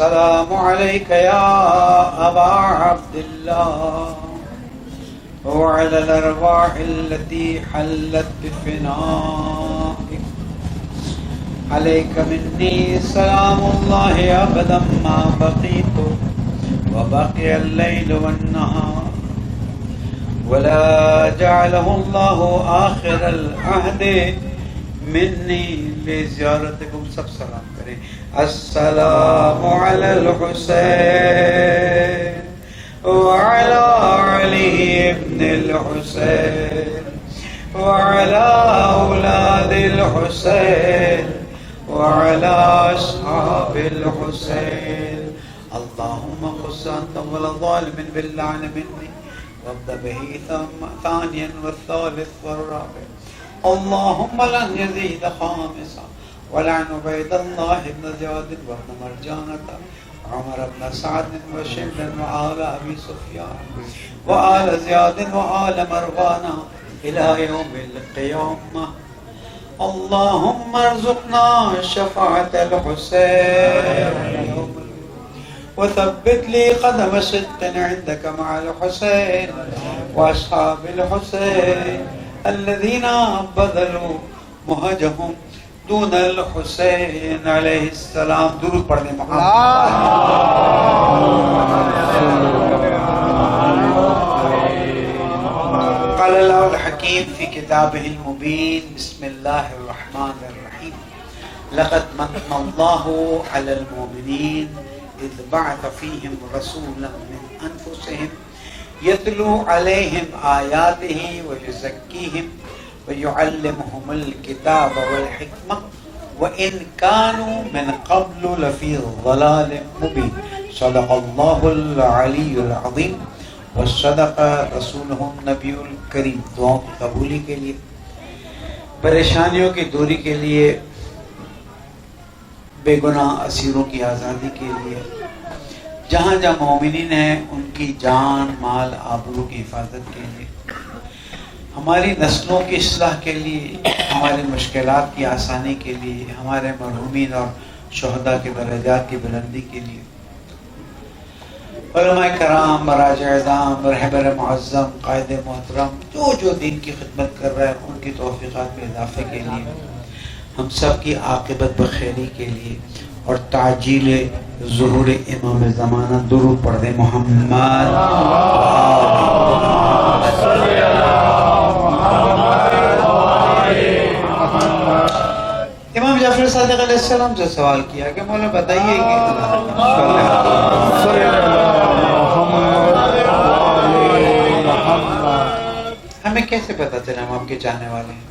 السلام عليك يا أبا عبد الله وعلى الأرواح التي حلت بفنائك عليك مني سلام الله أبدا ما بقيت وبقي الليل والنهار ولا جعله الله آخر العهد مني لزيارتكم. سب سلام کریں. السلام علی الحسین وعلى علي بن الحسين وعلى أولاد الحسين وعلى أصحاب الحسين. اللهم خص أنت ولا ظالم باللعن مني وابدأ به ثانيا والثالث والرابع. اللهم لن يزيد خامسا ولعن عبيد الله بن زياد وابن مرجانة عمر بن سعد وشمل وآل أبي سفيان وآل زياد وآل مروان إلى يوم القيامة. اللهم ارزقنا شفاعة الحسين وثبت لي قدم صدق عندك مع الحسين وأصحاب الحسين الذين بذلوا مهجهم دون الحسين عليه السلام. درود پڑھنے محمد. قال الله الحكيم في كتابه المبين بسم الله الرحمن الرحيم لقد من الله على المؤمنين إذ بعث فيهم رسولا من أنفسهم يتلو عليهم آياته ويزكيهم ويعلمهم الكتاب والحكمة وإن كانوا من قبل لفي ضلال مبين. صدق الله العلي العظيم وصدق رسوله النبي الكريم. دعاؤں کی قبولی کے لیے، پریشانیوں کی دوری کے لیے، بے گناہ اسیروں کی آزادی کے لیے، جہاں جہاں مومنین ہیں ان کی جان مال آبرو کی حفاظت کے لیے، ہماری نسلوں کی اصلاح کے لیے، ہماری مشکلات کی آسانی کے لیے، ہمارے مرحومین اور شہداء کے درجات کی بلندی کے لیے، علماء کرام، مراجع اعظام، رہبر معظم، قائد محترم جو دین کی خدمت کر رہا ہے ان کی توفیقات میں اضافے کے لیے، ہم سب کی عاقبت بخیری کے لیے اور تعجیل ظہور امام زمانہ. درود پڑھ دیں محمد. امام جعفر صادق علیہ السلام سے سوال کیا کہ مولا بتائیے کہ ہمیں کیسے پتہ چلا ہم آپ کے چاہنے والے ہیں؟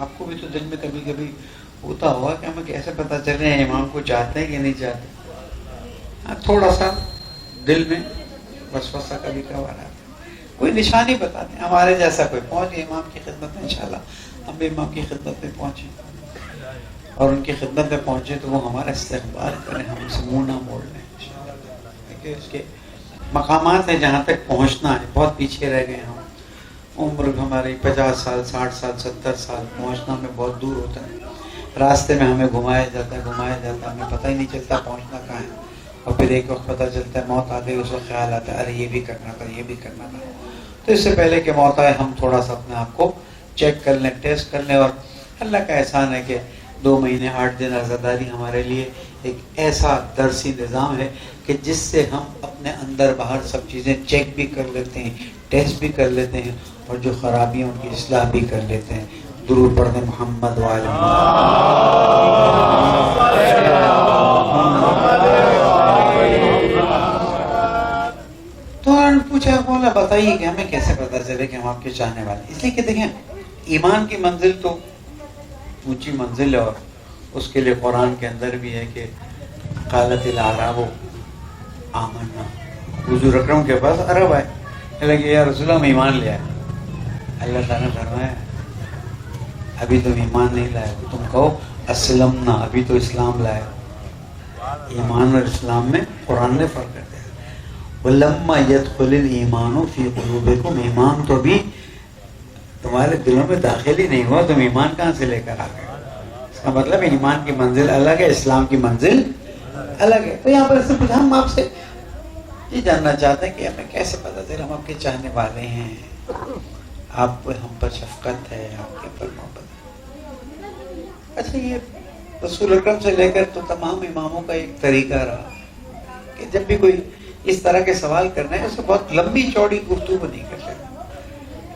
آپ کو بھی تو دل میں کبھی کبھی ہوتا ہوا کہ ہمیں کیسے پتہ چلے ہیں امام کو چاہتے ہیں کہ نہیں چاہتے. تھوڑا سا دل میں وسوسہ کبھی کبھار آتا ہے. کوئی نشانی بتاتے ہیں ہمارے جیسا کوئی پہنچے امام کی خدمت میں. انشاءاللہ ہم بھی امام کی خدمت میں پہنچیں اور ان کی خدمت میں پہنچے تو وہ ہمارا استقبال کریں، ہم سے منہ نہ موڑ لیں. کہ اس کے مقامات ہیں جہاں تک پہنچنا ہے، بہت پیچھے رہ گئے ہم. عمر ہماری 50 سال 60 سال 70 سال، پہنچنا میں بہت دور ہوتا ہے. راستے میں ہمیں گھمایا جاتا ہے ہمیں پتہ ہی نہیں چلتا پہنچنا کہاں ہے. اور پھر ایک وقت پتہ چلتا ہے موت آ گئی، اس وقت خیال آتا ہے ارے یہ بھی کرنا تھا یہ بھی کرنا تھا. تو اس سے پہلے کہ موت آئے ہم تھوڑا سا اپنے آپ کو چیک کر لیں، ٹیسٹ کر لیں. اور اللہ کا احسان ہے کہ 2 مہینے 8 دن عزاداری ہمارے لیے ایک ایسا درسی نظام ہے کہ جس سے ہم اپنے اندر باہر سب چیزیں چیک بھی کر لیتے ہیں، ٹیسٹ بھی کر لیتے ہیں اور جو خرابیاں ان کی اصلاح بھی کر لیتے ہیں. درود پڑھ دیں محمد وعلی تو پوچھا مولا بتائیے کہ ہمیں کیسے پتہ چلے کہ ہم آپ کے چاہنے والے. اس لیے کہ دیکھیں ایمان کی منزل تو اونچی منزل ہے اور اس کے لیے قرآن کے اندر بھی ہے کہ قالت الاعراب آمنا. حضور اکرم کے پاس عرب آئے لگے یا رسول اللہ ہم ایمان لے آئے. اللہ تعالیٰ نے فرمایا ابھی تم ایمان نہیں لائے، تم کہو اسلمنا، ابھی تو اسلام لائے. ایمان اور اسلام میں قرآن نے فرق کر دیا. وَلَمَّا يَدْخُلِ الْإِيمَانُ فِي قُلُوبِكُمْ. ایمان تو بھی تمہارے دلوں میں داخل ہی نہیں ہوا، تم ایمان کہاں سے لے کر آ گئے؟ اس کا مطلب ایمان کی منزل الگ ہے، اسلام کی منزل الگ ہے. تو یہاں پر صرف ہم آپ سے یہ جاننا چاہتے ہیں کہ ہمیں کیسے پتہ چلے ہم آپ کے چاہنے والے ہیں, آپ کو ہم پر شفقت ہے, آپ کے پر محبت ہے. اچھا, یہ رسول اکرم سے لے کر تو تمام اماموں کا ایک طریقہ رہا کہ جب بھی کوئی اس طرح کے سوال کرنا ہے اسے بہت لمبی چوڑی گفتگو نہیں کر سکتے,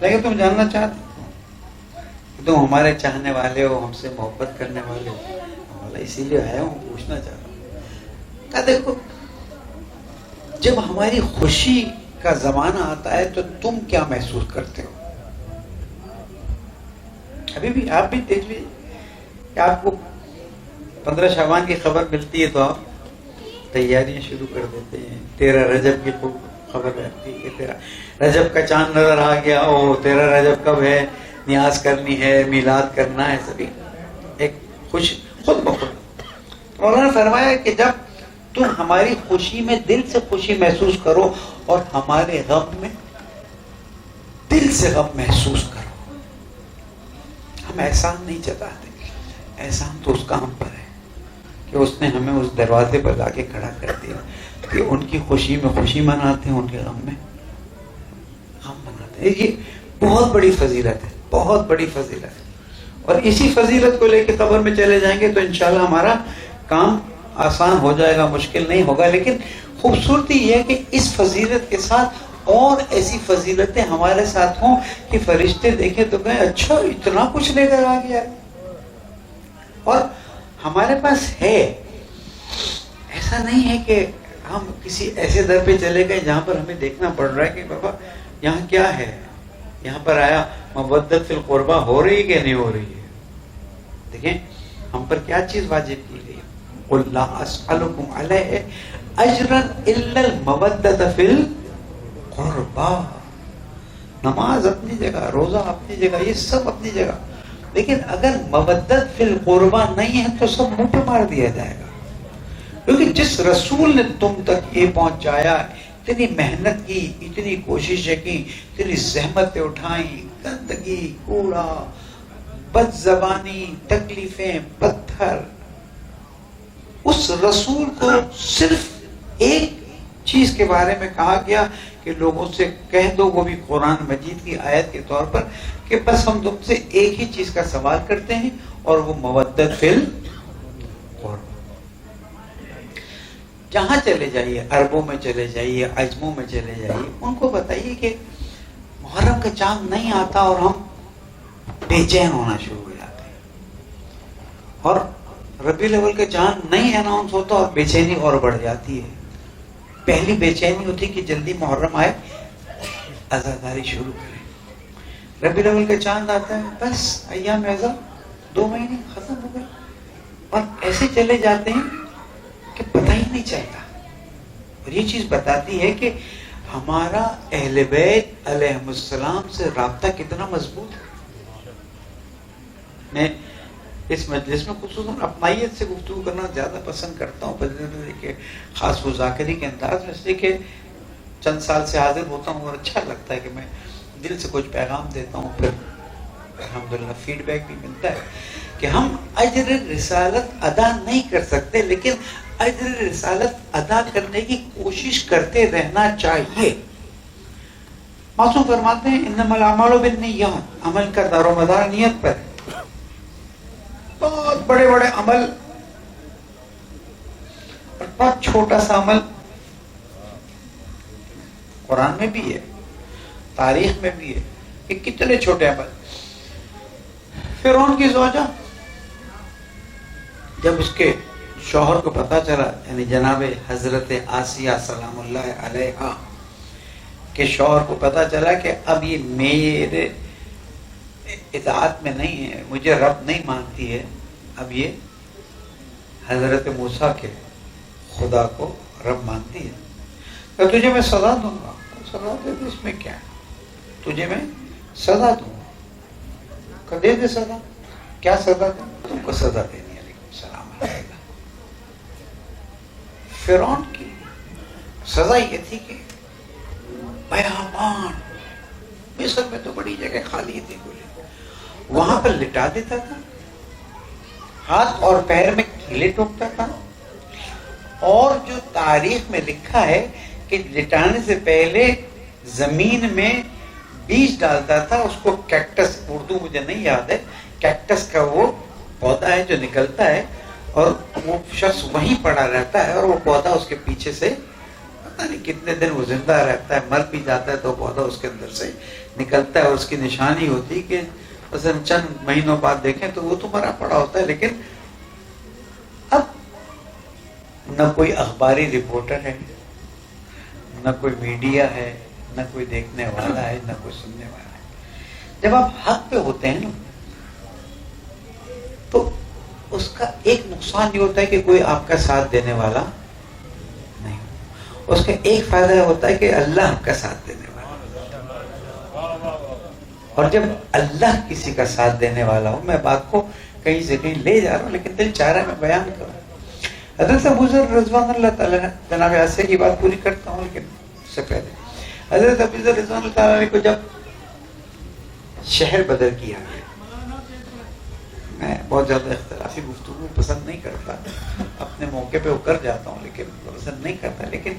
لیکن تم جاننا چاہتے کہ تم ہمارے چاہنے والے ہو, ہم سے محبت کرنے والے ہو, اسی لیے آیا ہوں, پوچھنا چاہ رہا ہوں کہ دیکھو جب ہماری خوشی کا زمانہ آتا ہے تو تم کیا محسوس کرتے ہو؟ ابھی بھی آپ بھی دیکھ لیجیے کہ آپ کو 15 شعبان کی خبر ملتی ہے تو آپ تیاریاں شروع کر دیتے ہیں. 13 رجب کی خبر رہتی ہے کہ 13 رجب کا چاند نظر آ گیا, او 13 رجب کب ہے, نیاز کرنی ہے, میلاد کرنا ہے, سبھی ایک خوش خود بخود. مولانا نے فرمایا کہ جب تم ہماری خوشی میں دل سے خوشی محسوس کرو اور ہمارے غم میں دل سے غم محسوس کرو. ہم احسان نہیں جتاتے, احسان تو اس کا ہم پر ہے کہ اس نے ہمیں اس دروازے پر لا کے کھڑا کر دیا کہ ان کی خوشی میں خوشی مناتے ہیں, ان کے غم میں غم مناتے ہیں. یہ بہت بڑی فضیلت ہے, بہت بڑی فضیلت ہے. اور اسی فضیلت کو لے کے قبر میں چلے جائیں گے تو انشاءاللہ ہمارا کام آسان ہو جائے گا, مشکل نہیں ہوگا. لیکن خوبصورتی یہ ہے کہ اس فضیلت کے ساتھ اور ایسی فضیلتیں ہمارے ساتھ ہوں کہ فرشتے دیکھیں تو کہیں اچھا اتنا کچھ لے کر آ گیا. اور ہمارے پاس ہے, ایسا نہیں ہے کہ ہم کسی ایسے در پہ چلے گئے جہاں پر ہمیں دیکھنا پڑ رہا ہے کہ بابا یہاں کیا ہے, یہاں پر آیا مودت فی القربہ ہو رہی ہے کہ نہیں ہو رہی ہے. دیکھیں ہم پر کیا چیز واجب کی گئی, قُلْ لَا أَسْأَلُكُمْ عَلَيْهِ أَجْرًا إِلَّا الْمَوَدَّةَ فِي الْقُرْبَى. نماز اپنی جگہ, روزہ اپنی جگہ, یہ سب اپنی جگہ, لیکن اگر مودت فی القربہ نہیں ہے تو سب منہ پہ مار دیا جائے گا. کیونکہ جس رسول نے تم تک یہ پہنچایا, اتنی محنت کی, اتنی کوششیں کی, اتنی زحمتیں اٹھائیں, گندگی, کوڑا, بد زبانی, تکلیفیں, پتھر, اس رسول کو صرف ایک چیز کے بارے میں کہا گیا کہ لوگوں سے کہہ دو, وہ بھی قرآن مجید کی آیت کے طور پر, کہ بس ہم تم سے ایک ہی چیز کا سوال کرتے ہیں اور وہ مودت فی القربہ. جہاں چلے جائیے, عربوں میں چلے جائیے, عجموں میں چلے جائیے, ان کو بتائیے کہ محرم کا چاند نہیں آتا اور ہم بے چین ہونا شروع ہو جاتے ہیں, اور ربیع الاول کا چاند نہیں اناؤنس ہوتا اور بے چینی اور بڑھ جاتی ہے. پہلی بے چینی ہوتی کہ جلدی محرم آئے, عزاداری شروع کریں. ربیع الاول کا چاند آتا ہے, بس ایام عزا 2 مہینے ختم ہو گئے, اور ایسے چلے جاتے ہیں کہ پتہ ہی نہیں چلتا. اور یہ چیز بتاتی ہے کہ ہمارا اہل بیت علیہ السلام سے رابطہ کتنا مضبوط ہے. میں اس مجلس میں خصوصاً اپنائیت سے گفتگو کرنا زیادہ پسند کرتا ہوں, کہ خاص مذاکرے کے انداز میں, اس لیے کہ چند سال سے حاضر ہوتا ہوں اور اچھا لگتا ہے کہ میں دل سے کچھ پیغام دیتا ہوں, پھر الحمدللہ فیڈ بیک بھی ملتا ہے کہ ہم اجر رسالت ادا نہیں کر سکتے, لیکن اجر رسالت ادا کرنے کی کوشش کرتے رہنا چاہیے. معصوم فرماتے ہیں انما الاعمال بالنیات, عمل کا دار و مدار نیت پر ہے. بہت بڑے بڑے عمل اور بہت چھوٹا سا عمل قرآن میں بھی ہے, تاریخ میں بھی ہے کہ کتنے چھوٹے عمل. فرعون کی زوجہ جب اس کے شوہر کو پتا چلا, یعنی جناب حضرت آسیہ سلام اللہ علیہا کے شوہر کو پتا چلا کہ اب یہ میرے اطاعت میں نہیں ہے, مجھے رب نہیں مانتی ہے, اب یہ حضرت موسیٰ کے خدا کو رب مانتی ہے, تو تجھے میں سزا دوں گا. سزا دے دے, اس میں کیا ہے, تجھے میں سزا دوں گا. دے دے سزا. کیا سزا دوں؟ تم کو سزا دینی. علیکم السلام علیکم. فرعون کی سزا یہ تھی کہ بیابان, مصر میں تو بڑی جگہ خالی تھی, وہاں پر لٹا دیتا تھا, ہاتھ اور پیر میں کیلے ٹوکتا تھا, اور جو تاریخ میں لکھا ہے کہ لٹانے سے پہلے زمین میں بیج ڈالتا تھا، اس کو کیکٹس، اردو مجھے نہیں یاد ہے، کیکٹس کا وہ پودا ہے جو نکلتا ہے، اور وہ شخص وہیں پڑا رہتا ہے، اور وہ پودا اس کے پیچھے سے پتہ نہیں کتنے دن وہ زندہ رہتا ہے، مر بھی جاتا ہے تو پودا اس کے اندر سے نکلتا ہے، اور اس کی نشانی ہوتی کہ مثلا چند مہینوں بعد دیکھیں تو وہ تو مرا پڑا ہوتا ہے۔ لیکن اب نہ کوئی اخباری رپورٹر ہے، نہ کوئی میڈیا ہے، نہ کوئی دیکھنے والا ہے، نہ کوئی سننے والا ہے۔ جب آپ حق پہ ہوتے ہیں نا تو اس کا ایک نقصان یہ ہوتا ہے کہ کوئی آپ کا ساتھ دینے والا نہیں، اس کا ایک فائدہ یہ ہوتا ہے کہ اللہ آپ کا ساتھ دینے والا، اور جب اللہ کسی کا ساتھ دینے والا ہو، میں بات کو کہیں سے کہیں لے جا رہا ہوں لیکن دل چاہ رہا ہے میں بیان کروں۔ حضرت ابو ذر رضوان اللہ تعالیٰ جناب عاصیہ کی بات پوری کرتا ہوں، لیکن اس سے پہلے حضرت ابو ذر رضوان اللہ تعالیٰ کو جب شہر بدر کیا گیا، میں بہت زیادہ اختلافی گفتگو پسند نہیں کرتا، اپنے موقع پہ وہ کر جاتا ہوں لیکن پسند نہیں کرتا، لیکن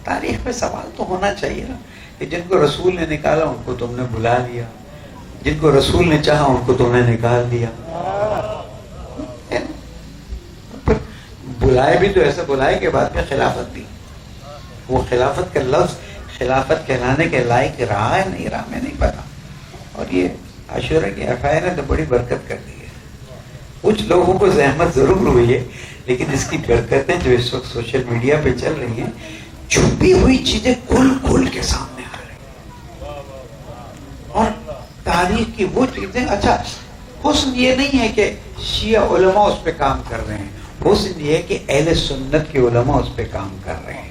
تاریخ میں سوال تو ہونا چاہیے نا کہ جن کو رسول نے نکالا ان کو تم نے بلا لیا، جن کو رسول نے چاہا ان کو تم نے نکال دیا۔ بلائے بھی تو ایسے بلائے کہ بعد میں خلافت دی، وہ خلافت کا لفظ خلافت کہلانے کے لائق رہا ہے نہیں رہا میں نہیں پتا، اور یہ عاشورہ کی FIR نے تو بڑی برکت کر دی ہے، کچھ لوگوں کو زحمت ضرور ہوئی ہے، لیکن اس کی برکتیں جو اس وقت سوشل میڈیا پہ چل رہی ہیں، چھپی ہوئی چیزیں کھل کھل کے سامنے آ رہی ہیں، اور تاریخ کی وہ چیزیں، اچھا حسن یہ نہیں ہے کہ شیعہ علماء اس پہ کام کر رہے ہیں، حسن یہ ہے کہ اہل سنت کے علماء اس پہ کام کر رہے ہیں،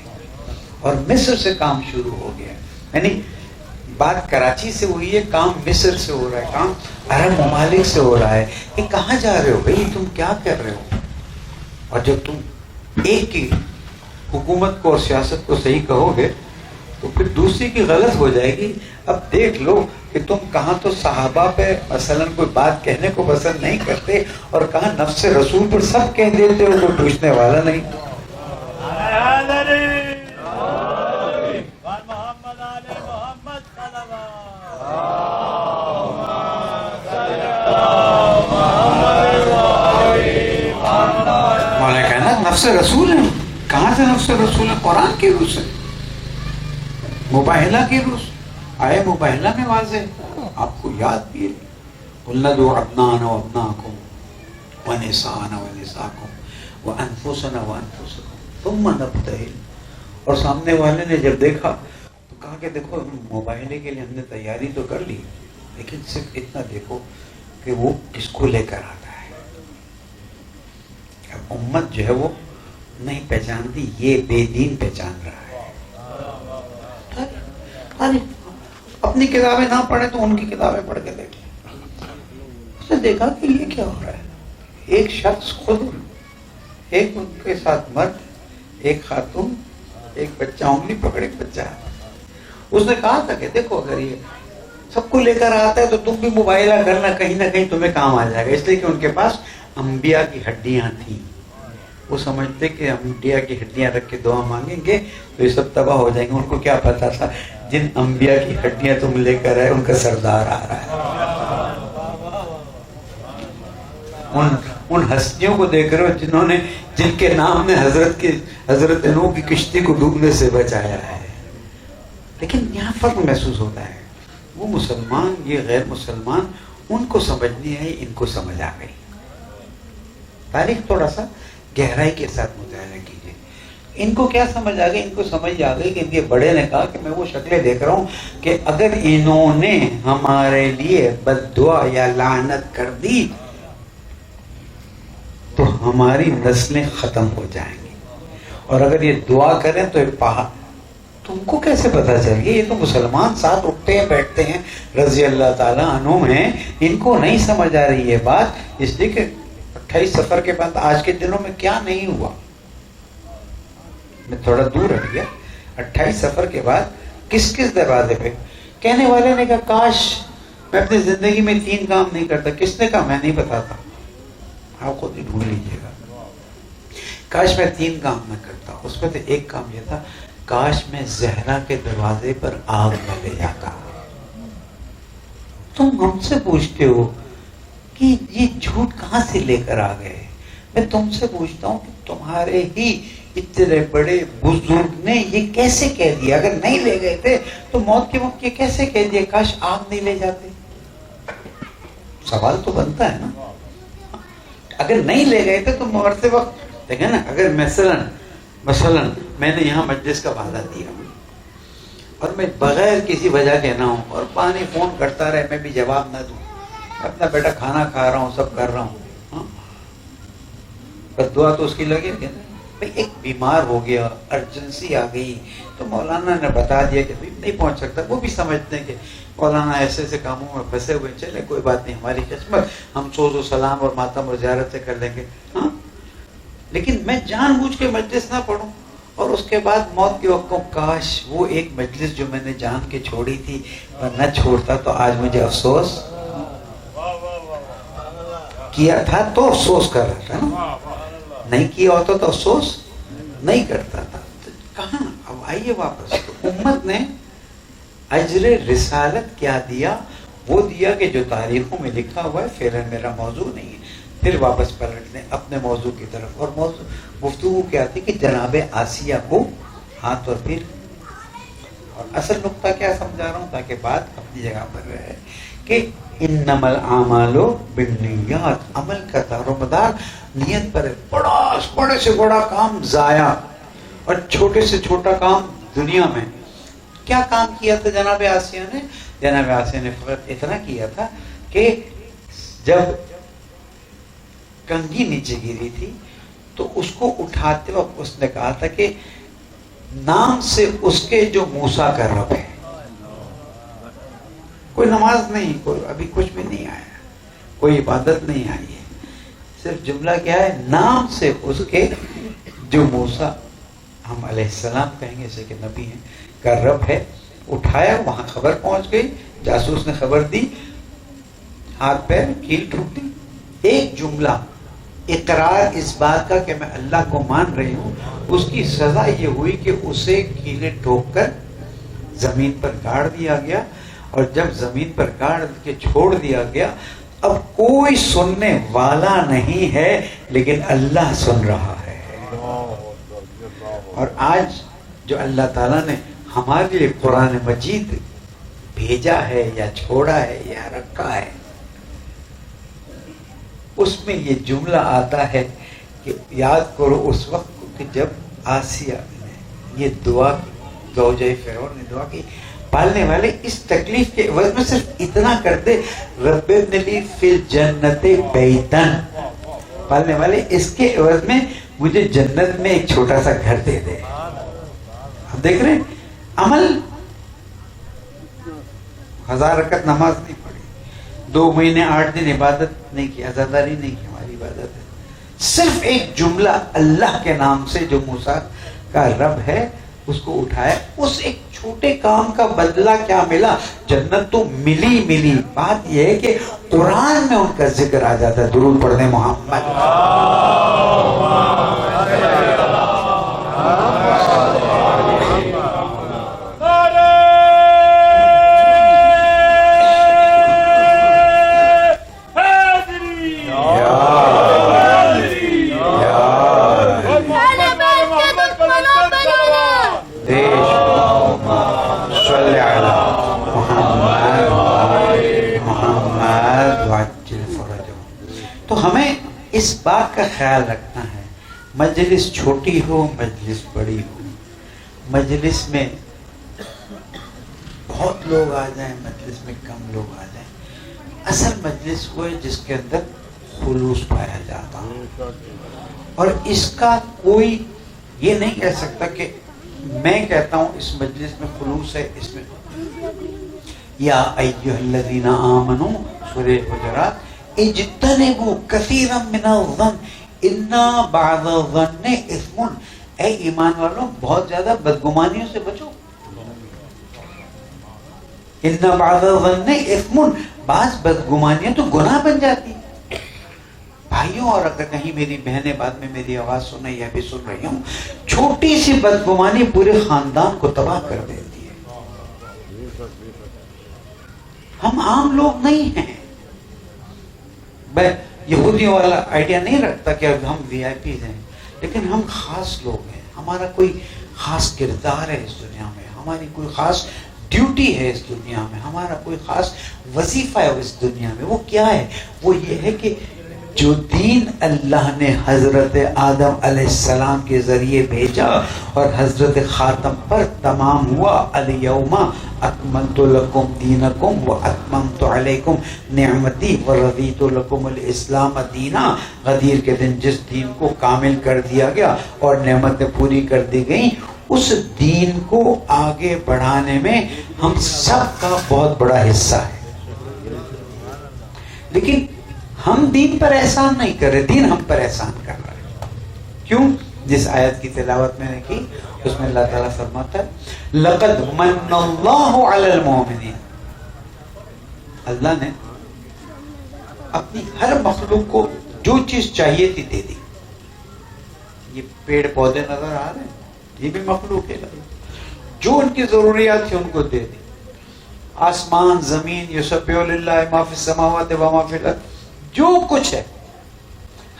اور مصر سے کام شروع ہو گیا، یعنی بات کراچی سے ہوئی ہے، کام مصر سے ہو رہا ہے، کام عرب ممالک سے ہو رہا ہے کہ کہاں جا رہے ہو بھائی، تم کیا کر رہے ہو؟ اور جب تم ایک کی حکومت کو اور سیاست کو صحیح کہو گے تو پھر دوسری کی غلط ہو جائے گی۔ اب دیکھ لو کہ تم کہاں تو صحابہ پہ مثلا کوئی بات کہنے کو پسند نہیں کرتے، اور کہاں نفس رسول پر سب کہہ دیتے ہو، کوئی پوچھنے والا نہیں۔ مولانا کہنا نفس رسول ہے، کہاں سے نفس رسول ہے؟ قرآن کی روح سے، مباہلہ کی روح سے آئے، مباہلہ میں واضح آپ کو یاد بھی ہے، قُلْ نَدْعُوا أَبْنَاءَنَا وَأَبْنَاءَكُمْ وَنِسَاءَنَا وَنِسَاءَكُمْ وَأَنفُسَنَا وَأَنفُسَكُمْ ثُمَّ نَبْتَهِلْ۔ اور سامنے والے نے جب دیکھا تو کہا کہ دیکھو مباہلے کے لیے ہم نے تیاری تو کر لی، لیکن صرف اتنا دیکھو کہ وہ کس کو لے کر آتا ہے۔ اب امت جو ہے وہ نہیں پہچانتی، یہ بے دین پہچان رہا ہے۔ اپنی کتابیں نہ پڑھیں تو ان کی کتابیں پڑھ کے دیکھیں، اس نے دیکھا کہ یہ کیا ہو رہا ہے، ایک شخص خود، ایک ان کے ساتھ مرد، ایک خاتون، ایک بچہ، انگلی پکڑے بچہ، اس نے کہا تھا کہ دیکھو اگر یہ سب کو لے کر آتا ہے تو تم بھی مباہلہ کرنا، کہیں نہ کہیں تمہیں کام آ جائے گا، اس لیے کہ ان کے پاس انبیاء کی ہڈیاں تھیں، وہ سمجھتے کہ انبیاء کی ہڈیاں رکھ کے دعا مانگیں گے تو یہ سب تباہ ہو جائیں گے۔ ان کو کیا پتا تھا جن انبیاء کی ہڈیاں تم لے کر آئے ان کا سردار آ رہا ہے، ان ہستیوں کو دیکھ رہے ہو جنہوں نے، جن کے نام نے حضرت نوح کی کشتی کو ڈوبنے سے بچایا ہے۔ لیکن یہاں فرق محسوس ہوتا ہے، وہ مسلمان، یہ غیر مسلمان، ان کو سمجھ نہیں آئی، ان کو سمجھ آ گئی۔ تاریخ تھوڑا سا گہرائی کے ساتھ مطالعہ کیجیے۔ ان کو کیا سمجھ آ گئی؟ ان کو سمجھ آ گئی کہ ان کے بڑے نے کہا کہ میں وہ شکلیں دیکھ رہا ہوں کہ اگر انہوں نے ہمارے لیے بد دعا یا لعنت کر دی تو ہماری نسلیں ختم ہو جائیں گی، اور اگر یہ دعا کریں تو ایک پہاڑ، تم کو کیسے پتا چل گیا؟ یہ تو مسلمان ساتھ اٹھتے ہیں بیٹھتے ہیں، رضی اللہ تعالیٰ عنہم ہیں، ان کو نہیں سمجھ آ رہی یہ بات، اس لیے کہ 28 سفر کے بعد آج کے دنوں میں کیا نہیں ہوا، میں تھوڑا دور ہٹ گیا، 28 سفر کے بعد کس کس دروازے پہ؟ کہنے والے نے کہا کاش میں اپنی زندگی میں 3 کام نہیں کرتا۔ کس نے کہا؟ میں نہیں بتاتا، آپ خود ہی ڈھونڈ لیجیے گا۔ کاش میں 3 کام میں کرتا. اس میں تو ایک کام یہ تھا، کاش میں زہرا کے دروازے پر آگ میں لے جاتا. تم ہم سے پوچھتے ہو کہ یہ جھوٹ کہاں سے لے کر آ گئے. میں تم سے پوچھتا ہوں کہ تمہارے ہی اتنے بڑے بزرگ نے یہ کیسے کہہ دیا؟ اگر نہیں لے گئے تھے تو موت کے وقت یہ کیسے کہہ دیا کاش آگ نہیں لے جاتے؟ سوال تو بنتا ہے نا. اگر نہیں لے گئے تھے تو مرتے وقت دیکھیں نا، اگر مثلا میں نے یہاں مجلس کا وعدہ دیا اور میں بغیر کسی وجہ کے نہ ہوں اور پانی فون کرتا رہے، میں بھی جواب نہ دوں، اپنا بیٹا کھانا کھا رہا ہوں، سب کر رہا ہوں، بس دعا تو اس کی لگے گی نا. بھائی ایک بیمار ہو گیا، ارجنسی آ گئی تو مولانا نے بتا دیا کہ نہیں پہنچ سکتا. وہ بھی سمجھتے ہیں کہ مولانا ایسے ایسے کاموں میں پھنسے ہوئے، چلے کوئی بات نہیں، ہماری قسمت، ہم سوز و سلام اور ماتم اور زیارت سے کر لیں گے. ہاں، لیکن میں جان بوجھ کے مجلس نہ پڑھوں اور اس کے بعد موت کے وقت کو کاش وہ ایک مجلس جو میں نے جان کے چھوڑی تھی اور نہ چھوڑتا تو آج مجھے افسوس کیا تھا تو افسوس کر رہا تھا نا، نہیں کیا ہوتا تو افسوس نہیں کرتا تھا. کہاں اب آئیے واپس. تو امت نے اجر رسالت کیا دیا؟ وہ دیا کہ جو تاریخوں میں لکھا ہوا ہے فعلاً میرا موضوع نہیں ہے. پھر واپس پلٹ لیں اپنے موضوع کی طرف. اور موضوع گفتگو کیا تھی کہ جناب آسیہ کو ہاتھ اور پھر، اور اصل نقطہ کیا سمجھا رہا ہوں تاکہ بات اپنی جگہ پر رہے کہ انما الاعمال بالنیات، عمل کا دار و مدار نیت پر ہے. بڑے سے بڑا کام ضائع اور چھوٹے سے چھوٹا کام دنیا میں. کیا کام کیا تھا جناب آسیہ نے؟ جناب آسیہ نے فقط اتنا کیا تھا کہ جب کنگھی نیچے گری تھی تو اس کو اٹھاتے وقت اس نے کہا تھا کہ نام سے اس کے جو موسیٰ کا رب ہے. کوئی نماز نہیں، کوئی ابھی کچھ بھی نہیں آیا، کوئی عبادت نہیں آئی ہے، صرف جملہ کیا ہے؟ نام سے اس کے جو موسیٰ، ہم علیہ السلام کہیں گے اسے کہ نبی ہیں، کا رب ہے. اٹھایا، وہاں خبر پہنچ گئی، جاسوس نے خبر دی، ہاتھ پیر کیل ٹوٹ دی. ایک جملہ اقرار اس بات کا کہ میں اللہ کو مان رہی ہوں، اس کی سزا یہ ہوئی کہ اسے کیلیں ٹھوک کر زمین پر گاڑ دیا گیا. اور جب زمین پر گاڑ کے چھوڑ دیا گیا، اب کوئی سننے والا نہیں ہے لیکن اللہ سن رہا ہے. اور آج جو اللہ تعالیٰ نے ہمارے لیے قرآن مجید بھیجا ہے یا چھوڑا ہے یا رکھا ہے، اس میں یہ جملہ آتا ہے کہ یاد کرو اس وقت کہ جب آسیہ نے یہ دعا کی، زوجہ فرعون نے دعا کی، پالنے والے اس تکلیف کے عوض میں صرف اتنا کرتے، رب ابن لی فی الجنت بیتن، پالنے والے اس کے عوض میں مجھے جنت میں ایک چھوٹا سا گھر دے دے. ہم دیکھ رہے ہیں عمل، 1000 رکعت نماز نہیں پڑھی، 2 مہینے 8 دن عبادت نہیں کی، عزاداری نہیں کی، ہماری عبادت ہے. صرف ایک جملہ اللہ کے نام سے جو موسیٰ کا رب ہے اس کو اٹھایا. اس ایک چھوٹے کام کا بدلہ کیا ملا؟ جنت تو ملی. بات یہ ہے کہ قرآن میں ان کا ذکر آ جاتا ہے. درود پڑھنے محمد. تو ہمیں اس بات کا خیال رکھنا ہے، مجلس چھوٹی ہو مجلس بڑی ہو، مجلس میں بہت لوگ آ جائیں مجلس میں کم لوگ آ جائیں، اصل مجلس وہ ہے جس کے اندر خلوص پایا جاتا. اور اس کا کوئی یہ نہیں کہہ سکتا کہ میں کہتا ہوں اس مجلس میں خلوص ہے، اس میں یا ایھا الذین آمنوا سورہ حجرات اجتنبوا کثیرا من الظن ان بعض الظن اثم. اے ایمان والوں بہت زیادہ بدگمانیوں سے بچو. ان بعض الظن اثم، بعض بدگمانیاں تو گناہ بن جاتی. بھائی بھائیوں اور اگر کہیں میری بہنیں بعد میں میری آواز سنیں یا بھی سن رہی ہوں، چھوٹی سی بدگمانی پورے خاندان کو تباہ کر دیتی ہے۔ ہم عام لوگ نہیں ہیں۔ میں یہودیوں والا آئیڈیا نہیں رکھتا کہ اب ہم وی آئی پیز ہیں، لیکن ہم خاص لوگ ہیں، ہمارا کوئی خاص کردار ہے اس دنیا میں، ہماری کوئی خاص ڈیوٹی ہے اس دنیا میں، ہمارا کوئی خاص وظیفہ ہے اس دنیا میں۔ وہ کیا ہے؟ وہ یہ ہے کہ جو دین اللہ نے حضرت آدم علیہ السلام کے ذریعے بھیجا اور حضرت خاتم پر تمام ہوا، الیوم اکملت لکم دینکم واتممت علیکم نعمتی ورضیت لکم الاسلام دینا، غدیر کے دن جس دین کو کامل کر دیا گیا اور نعمتیں پوری کر دی گئیں، اس دین کو آگے بڑھانے میں ہم سب کا بہت بڑا حصہ ہے۔ لیکن ہم دین پر احسان نہیں کر رہے، دین ہم پر احسان کر رہا ہے۔ کیوں؟ جس آیت کی تلاوت میں نے کی اس میں اللہ تعالیٰ فرماتا ہے لَقَدْ مَنَّ اللَّهُ عَلَى الْمُؤْمِنِينَ، اللہ نے اپنی ہر مخلوق کو جو چیز چاہیے تھی دے دی۔ یہ پیڑ پودے نظر آ رہے ہیں، یہ بھی مخلوق ہے، جو ان کی ضروریات تھی ان کو دے دی۔ آسمان زمین یسبح للہ ما فی السماوات و ما فی الارض، جو کچھ ہے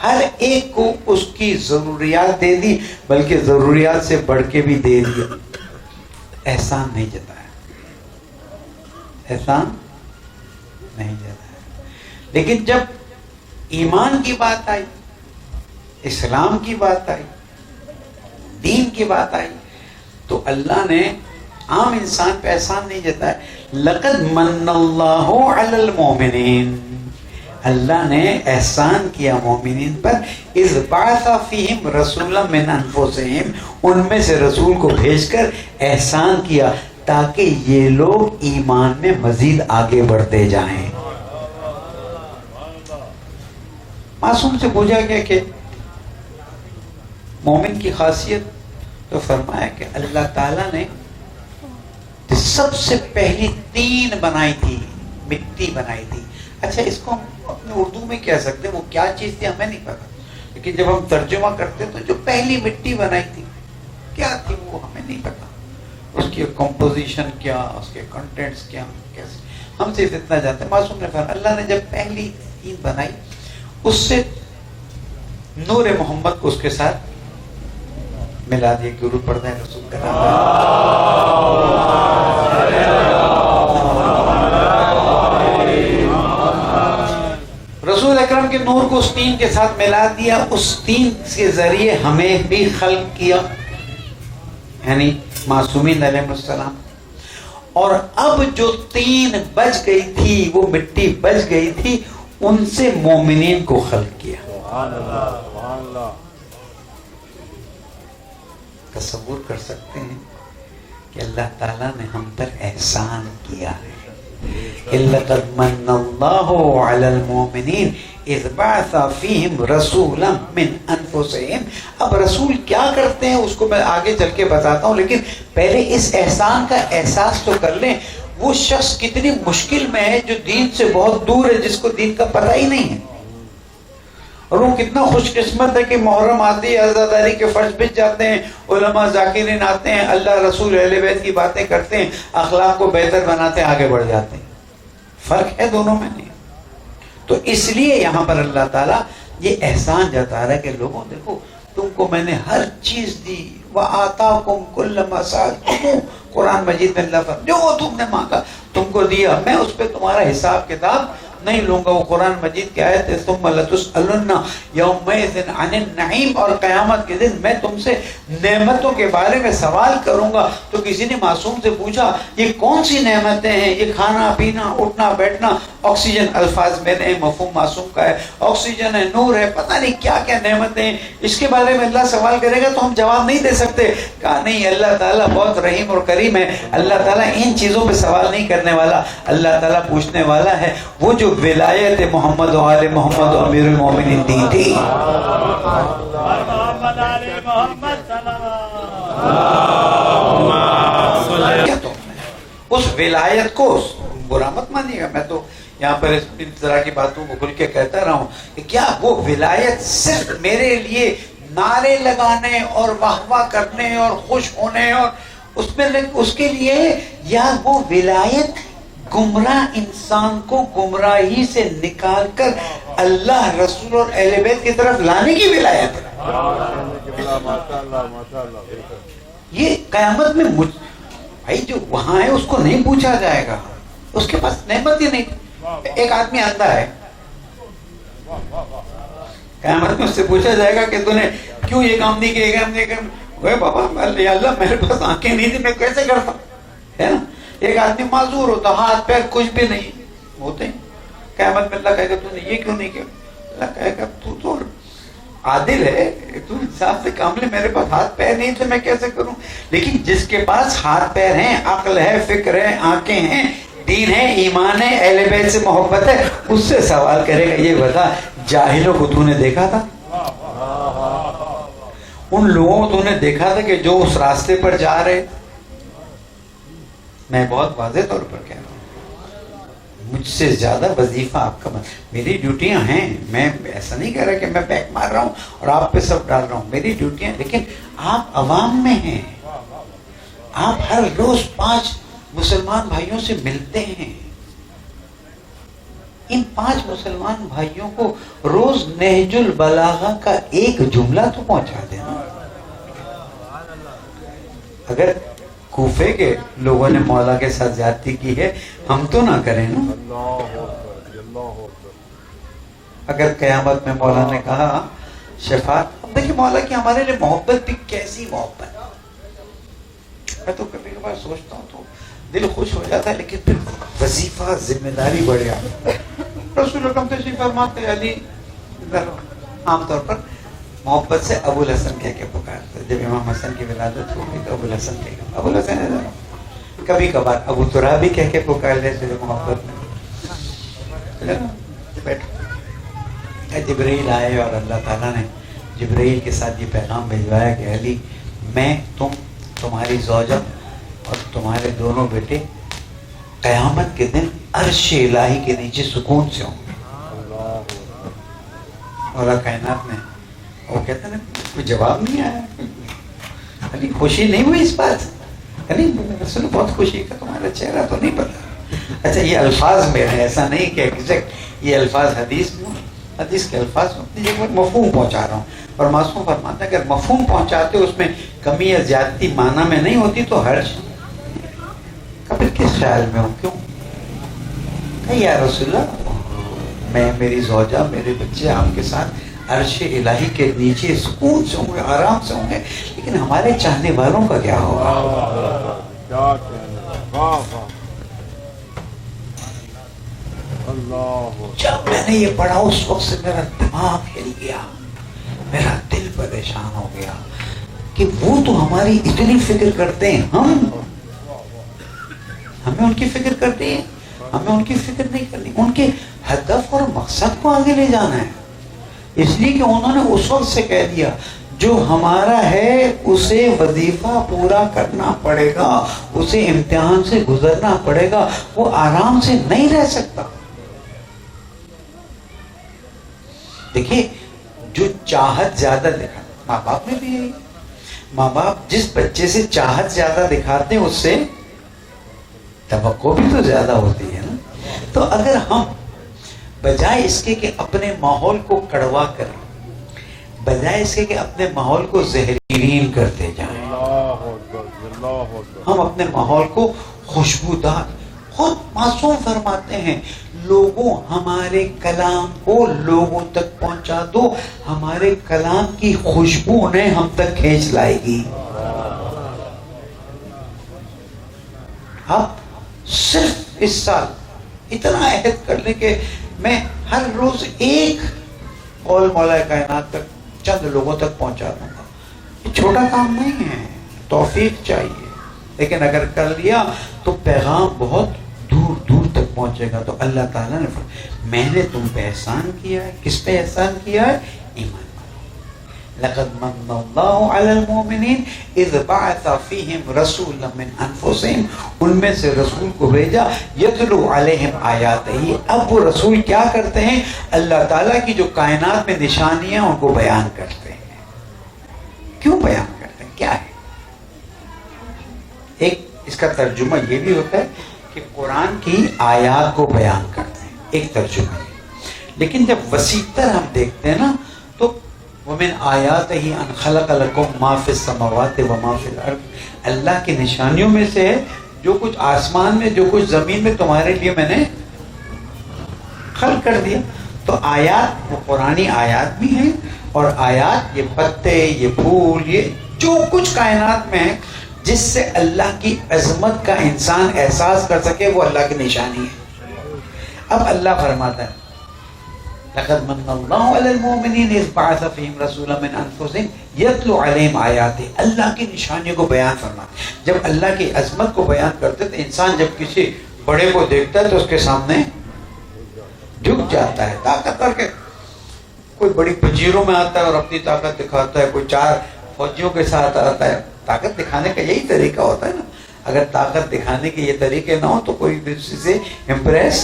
ہر ایک کو اس کی ضروریات دے دی، بلکہ ضروریات سے بڑھ کے بھی دے دیا۔ احسان نہیں جتایا، احسان نہیں جتایا۔ لیکن جب ایمان کی بات آئی، اسلام کی بات آئی، دین کی بات آئی، تو اللہ نے عام انسان پہ احسان نہیں جتایا۔ لقد من اللہ علی المؤمنین، اللہ نے احسان کیا مومنین پر، اذ بعث فیہم رسولا من انفسہم، ان میں سے رسول کو بھیج کر احسان کیا تاکہ یہ لوگ ایمان میں مزید آگے بڑھتے جائیں۔ معصوم سے پوچھا گیا کہ مومن کی خاصیت، تو فرمایا کہ اللہ تعالیٰ نے سب سے پہلی تین بنائی تھی، مٹی بنائی تھی۔ اچھا اس کو ہم اپنے اردو میں کہہ سکتے ہیں وہ کیا چیز تھی ہمیں نہیں پتا، لیکن جب ہم ترجمہ کرتے تو جو پہلی مٹی بنائی تھی کیا تھی وہ ہمیں نہیں پتا، اس کی کمپوزیشن کیا، اس کے کنٹینٹس کیا، کیسے، ہم صرف اتنا جانتے ہیں۔ معصوم نے فرمایا اللہ نے جب پہلی تین بنائی اس سے نور محمد کو اس کے ساتھ ملا دیا۔ درود پڑھتے ہیں رسول کا نام۔ رسول اکرم کے نور کو اس تین کے ساتھ ملا دیا، اس تین کے ذریعے ہمیں بھی خلق کیا، یعنی معصومین علیہ السلام۔ اور اب جو تین بچ گئی تھی، وہ مٹی بچ گئی تھی، ان سے مومنین کو خلق کیا۔ سبحان اللہ، سبحان اللہ۔ تصور کر سکتے ہیں کہ اللہ تعالیٰ نے ہم پر احسان کیا ہے۔ لَقَدْ مَنَّ اللَّهُ عَلَى الْمُؤْمِنِينَ اِذْ بَعَثَ فِيهِمْ رَسُولًا مِّنْ أَنفُسِهِمْ۔ اب رسول کیا کرتے ہیں اس کو میں آگے چل کے بتاتا ہوں، لیکن پہلے اس احسان کا احساس تو کر لیں۔ وہ شخص کتنی مشکل میں ہے جو دین سے بہت دور ہے، جس کو دین کا پتہ ہی نہیں ہے، اور وہ کتنا خوش قسمت ہے کہ محرم آتی ہے، عزاداری کے فرض بچ جاتے ہیں، علماء ذاکرین آتے ہیں، اللہ رسول اہل بیت کی باتیں کرتے ہیں، اخلاق کو بہتر بناتے ہیں، آگے بڑھ جاتے ہیں۔ فرق ہے دونوں میں نہیں۔ تو اس لیے یہاں پر اللہ تعالیٰ یہ احسان جتا رہا ہے کہ لوگوں دیکھو تم کو میں نے ہر چیز دی، وَآتَاكُمْ كُلَّ مَا سَأَلْتُمُوهُ، قرآن مجید میں اللہ فرماتا ہے جو تم نے مانگا تم کو دیا، میں اس پہ تمہارا حساب کتاب نہیں لوں گا۔ وہ قرآن مجید کی آیت ہے ثُمَّ لَتُسْأَلُنَّ يَوْمَئِذٍ عَنِ النَّعِيمِ، اور قیامت کے دن میں تم سے نعمتوں کے بارے میں سوال کروں گا۔ تو کسی نے معصوم سے پوچھا یہ کون سی نعمتیں ہیں؟ یہ کھانا پینا، اٹھنا بیٹھنا، آکسیجن، الفاظ میں نے مفہوم معصوم کا ہے، آکسیجن ہے، نور ہے، پتہ نہیں کیا کیا نعمتیں ہیں، اس کے بارے میں اللہ سوال کرے گا تو ہم جواب نہیں دے سکتے۔ کہا نہیں، اللہ تعالیٰ بہت رحیم اور کریم ہے، اللہ تعالیٰ ان چیزوں پہ سوال نہیں کرنے والا، اللہ تعالیٰ پوچھنے والا ہے وہ جو ولایت محمد و آل محمد و امیر المومنین دی تھی۔ اس ولایت کو برا مت مانیے گا، میں تو یہاں پر اس طرح کی باتوں کو کھل کے کہتا رہا ہوں کہ کیا وہ ولایت صرف میرے لیے نعرے لگانے اور واہ واہ کرنے اور خوش ہونے اور اس کے لیے، یا وہ ولایت گمراہ انسان کو گمراہی سے نکال کر اللہ، رسول اور اہل بیت کی طرف لانے کی ولایت ہے؟ یہ قیامت میں بھائی جو وہاں ہے اس کو نہیں پوچھا جائے گا، اس کے پاس نعمت ہی نہیں۔ ایک آدمی اندھا ہے، قیامت میں اس سے پوچھا جائے گا کہ تو نے کیوں یہ کام نہیں کیے گا؟ ہم نے کہا بابا اللہ میرے پاس آنکھیں نہیں تھی، میں کیسے کرتا، ہے نا۔ ایک آدمی معذور ہوتا، ہاتھ پیر کچھ بھی نہیں ہوتے، قیامت میں اللہ کہے گا تو نے یہ کیوں نہیں کیا؟ اللہ کہے گا تو عادل ہے، تو انصاف سے کام لے، میرے پاس ہاتھ پیر نہیں تھے، میں کیسے کروں؟ لیکن جس کے پاس ہاتھ پیر ہیں، عقل ہے، فکر ہے، آنکھیں ہیں، دین ہے، ایمان ہے، اہل بیت سے محبت ہے، اس سے سوال کرے گا یہ بتا جاہلوں کو تو نے دیکھا تھا؟ ان لوگوں کو تو نے دیکھا تھا کہ جو اس راستے پر جا رہے؟ میں بہت واضح طور پر کہہ رہا ہوں، مجھ سے زیادہ وظیفہ آپ کا میری ڈیوٹیاں ہیں، میں ایسا نہیں کہہ رہا کہ میں بیک مار رہا ہوں اور آپ پہ سب ڈال رہا ہوں، میری ڈیوٹیاں، لیکن آپ عوام میں ہیں، آپ ہر روز 5 مسلمان بھائیوں سے ملتے ہیں، ان 5 مسلمان بھائیوں کو روز نہج البلاغہ کا ایک جملہ تو پہنچا دینا۔ اگر کوفے کے لوگوں نے مولا کے ساتھ زیادتی کی ہے، ہم تو نہ کریں نا۔ اگر قیامت میں مولا نے کہا شفاعت، اب دیکھیں مولا کی ہمارے لیے محبت بھی کیسی محبت ہے۔ میں تو کبھی کبھار سوچتا ہوں تو دل خوش ہو جاتا ہے، لیکن پھر وظیفہ، ذمہ داری بڑھ جاتی ہے۔ رسول اللہ تشریف فرماتے علی عام طور پر محبت سے ابو الحسن کہہ کے پکارتے، جب امام حسن کی ولادت ہوگی تو ابو الحسن کہہ کے، ابو الحسن ہے، کبھی کبھار ابو ترابی کہہ کے پکار لیتے محبت میں۔ بیٹھو، جبرائیل آئے اور اللہ تعالیٰ نے جبرائیل کے ساتھ یہ پیغام بھیجوایا کہ علی، میں، تمہاری زوجہ اور تمہارے دونوں بیٹے قیامت کے دن عرش الہی کے نیچے سکون سے ہوں گے۔ مولا کائنات نے، وہ کہتے ہیں کوئی جواب نہیں آیا، علی خوشی نہیں ہوئی اس بات سے؟ علی رسول بہت خوشی کا، تمہارا چہرہ تو نہیں پتا۔ اچھا یہ الفاظ میرے، ایسا نہیں کہ ایگزیکٹ یہ الفاظ حدیث کے الفاظ مفہوم پہنچا رہا ہوں، اور معصوم فرماتا ہے اگر مفہوم پہنچاتے اس میں کمی یا زیادتی معنی میں نہیں ہوتی تو حرج، کبھی کس خیال میں ہوں، کیوں کہ یا رسول اللہ میں، میری زوجہ، میرے بچے آپ کے ساتھ عرش الہی کے نیچے سکون سے ہوں گے، آرام سے ہوں گے، لیکن ہمارے چاہنے والوں کا کیا ہوگا؟ جب میں نے یہ پڑھا اس وقت سے میرا دماغ ہل گیا، میرا دل پریشان ہو گیا کہ وہ تو ہماری اتنی فکر کرتے ہیں، ہمیں ان کی فکر کرنی ہے، ہمیں ان کی فکر نہیں کرنی، ان کے ہدف اور مقصد کو آگے لے جانا ہے، اس لیے کہ انہوں نے اس وقت سے کہہ دیا جو ہمارا ہے اسے وظیفہ پورا کرنا پڑے گا، اسے امتحان سے گزرنا پڑے گا، وہ آرام سے نہیں رہ سکتا۔ دیکھیے جو چاہت زیادہ دکھا، ماں باپ میں بھی ہے، ماں باپ جس بچے سے چاہت زیادہ دکھاتے ہیں اس سے توقع بھی تو زیادہ ہوتی ہے نا۔ تو اگر ہم بجائے اس کے کہ اپنے ماحول کو کڑوا کریں، بجائے اس کے کہ اپنے ماحول کو زہرین کرتے جائیں، ہم اپنے ماحول کو خوشبودار، خود معصوم فرماتے ہیں لوگوں ہمارے کلام کو لوگوں تک پہنچا دو، ہمارے کلام کی خوشبو انہیں ہم تک کھینچ لائے گی۔ آپ صرف اس سال اتنا عہد کر لیں کہ میں ہر روز ایک قول مولا کائنات تک چند لوگوں تک پہنچا دوں گا۔ یہ چھوٹا کام نہیں ہے، توفیق چاہیے، لیکن اگر کر لیا تو پیغام بہت دور دور تک پہنچے گا۔ تو اللہ تعالیٰ نے میں نے تم پہ احسان کیا ہے، کس پہ احسان کیا ہے؟ ایمان والے، لقد من اللہ علی المؤمنین اذ بعث فیہم رسولا من انفسہم، ان میں سے رسول کو بھیجا یتلو علیہم آیاتہ، اب وہ رسول کیا کرتے ہیں؟ اللہ تعالیٰ کی جو کائنات میں نشانیاں ان کو بیان کرتے ہیں۔ کیوں بیان کرتے ہیں؟ کیا ہے؟ ایک اس کا ترجمہ یہ بھی ہوتا ہے کہ قرآن کی آیات کو بیان کرتے ہیں، ایک ترجمہ ہے۔ لیکن جب وسیع تر ہم دیکھتے ہیں نا تو وَمِنْ آیَاتِهِ أَنْ خَلَقَ لَكُم مَا فِي السَّمَاوَاتِ وَمَا فِي الْأَرْضِ، اللہ کی نشانیوں میں سے ہے جو کچھ آسمان میں جو کچھ زمین میں تمہارے لیے میں نے خلق کر دیا۔ تو آیات وہ قرآنی آیات بھی ہیں، اور آیات یہ پتے، یہ پھول، یہ جو کچھ کائنات میں ہے جس سے اللہ کی عظمت کا انسان احساس کر سکے، وہ اللہ کی نشانی ہے۔ اب اللہ فرماتا ہے لقد من اللہ علی المؤمنین اذ بعث فیہم رسولا من انفسہم یتلو علیہم آیاتہ، اللہ کی نشانیوں کو بیان فرماتے۔ جب اللہ کی عظمت کو بیان کرتے تو انسان جب کسی بڑے کو دیکھتا ہے تو اس کے سامنے جھک جاتا ہے، طاقت کر کے۔ کوئی بڑی پنجیروں میں آتا ہے اور اپنی طاقت دکھاتا ہے، کوئی 4 فوجیوں کے ساتھ آتا ہے۔ طاقت دکھانے کا یہی طریقہ ہوتا ہے نا۔ اگر طاقت دکھانے کے یہ طریقے نہ ہو تو کوئی دوسرے سے امپریس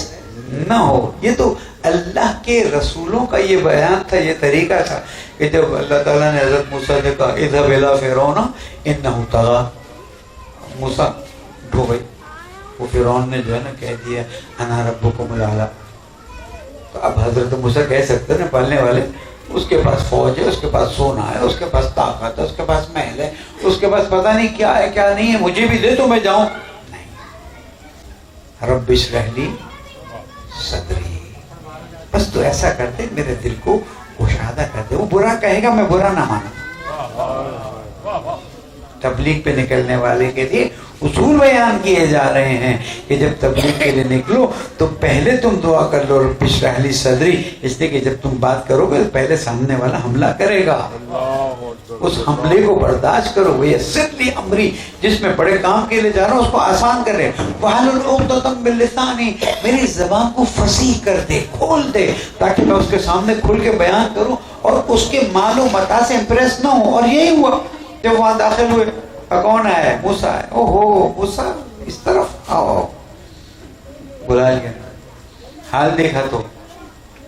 نہ ہو۔ یہ تو اللہ کے رسولوں کا یہ بیان تھا، یہ طریقہ تھا کہ جب اللہ تعالیٰ نے حضرت موسیٰ سے کہا اذهب الى فرعون انه طغى، موسیٰ اٹھو بھائی، وہ فرعون نے جو ہے نا کہہ دیا انا ربکم الاعلی، تو اب حضرت موسیٰ کہہ سکتے ہیں پالنے والے، اس کے پاس فوج ہے، اس کے پاس سونا ہے، اس کے پاس طاقت ہے، اس کے پاس محل ہے، اس کے پاس پتہ نہیں کیا ہے کیا نہیں ہے، مجھے بھی دے تو میں جاؤں۔ نہیں، رب اشرح لی صدری، بس تو ایسا کرتے میرے دل کو کشادہ کرتے۔ وہ برا کہے گا میں برا نہ مانوں۔ تبلیغ پہ نکلنے والے کے لیے اصول بیان کیے جا رہے ہیں کہ جب تبلیغ کے لیے نکلو تو پہلے تم دعا کر لو رب اشرح لی صدری، اس لیے کہ جب تم بات کرو گے تو پہلے سامنے والا حملہ کرے گا، اس حملے کو برداشت کرو۔ ویسر لی امری، جس میں بڑے کام کے لیے جا رہا ہوں اس کو آسان کر رہے، واحلل عقدۃ من لسانی، میری زبان کو فصیح کر دے، کھول دے، تاکہ میں اس کے سامنے کھل کے بیان کروں اور اس کے مال و متاع سے امپریس نہ ہوں۔ اور یہی ہوا جب وہاں داخل ہوئے، کون ہے؟ موسیٰ ہے۔ او ہو موسیٰ اس طرف آؤ، بلا لیا، حال دیکھا تو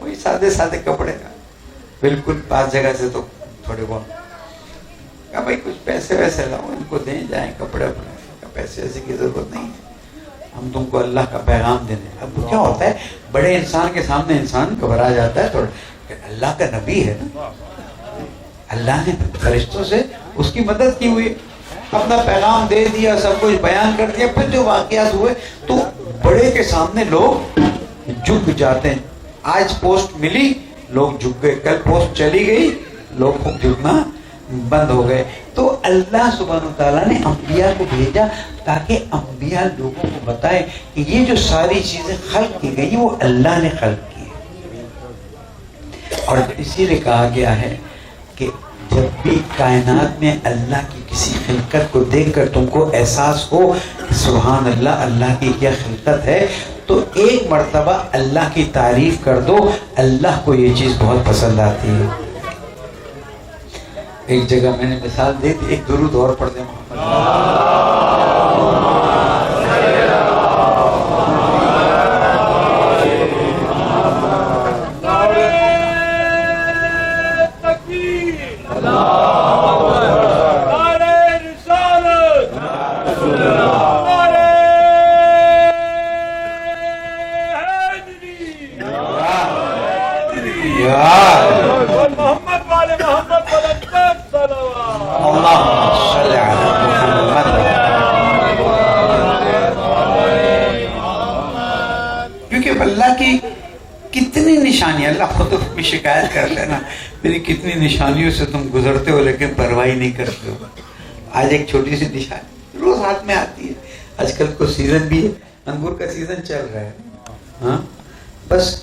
وہی سادے سادے کپڑے کا، بالکل بعض جگہ سے تو تھوڑے بہت کہا بھائی کچھ پیسے ویسے لاؤ، ان کو دیں جائیں کپڑے وپڑے، پیسے ایسے کی ضرورت نہیں ہے، ہم تم کو اللہ کا پیغام دینے۔ اب کیا ہوتا ہے بڑے انسان کے سامنے انسان گھبرا جاتا ہے تھوڑا، اللہ کا نبی ہے نا، اللہ نے فرشتوں سے اس کی مدد کی ہوئی، اپنا پیغام دے دیا، سب کچھ بیان کر دیا۔ پھر جو واقعات ہوئے تو بڑے کے سامنے لوگ جھک جاتے ہیں۔ آج پوسٹ ملی لوگ جھک گئے، کل پوسٹ چلی گئی لوگ جھکنا بند ہو گئے۔ تو اللہ سبحانہ وتعالیٰ نے انبیاء کو بھیجا تاکہ انبیاء لوگوں کو بتائے کہ یہ جو ساری چیزیں خلق کی گئی وہ اللہ نے خلق کی ہے۔ اور اسی لیے کہا گیا ہے کہ جب بھی کائنات میں اللہ کی کسی خلقت کو دیکھ کر تم کو احساس ہو سبحان اللہ، اللہ کی کیا خلقت ہے، تو ایک مرتبہ اللہ کی تعریف کر دو، اللہ کو یہ چیز بہت پسند آتی ہے۔ ایک جگہ میں نے مثال دی تھی، ایک درود اور پڑھ دیں اللہ کی کتنی نشانیاں، اللہ خود بھی شکایت کر لینا میری کتنی نشانیوں سے تم گزرتے ہو لیکن پرواہ نہیں کرتے ہو۔ آج ایک چھوٹی سی نشانی روز ہاتھ میں آتی ہے، آج کل کو سیزن بھی ہے، انگور کا سیزن چل رہا ہے، ہاں بس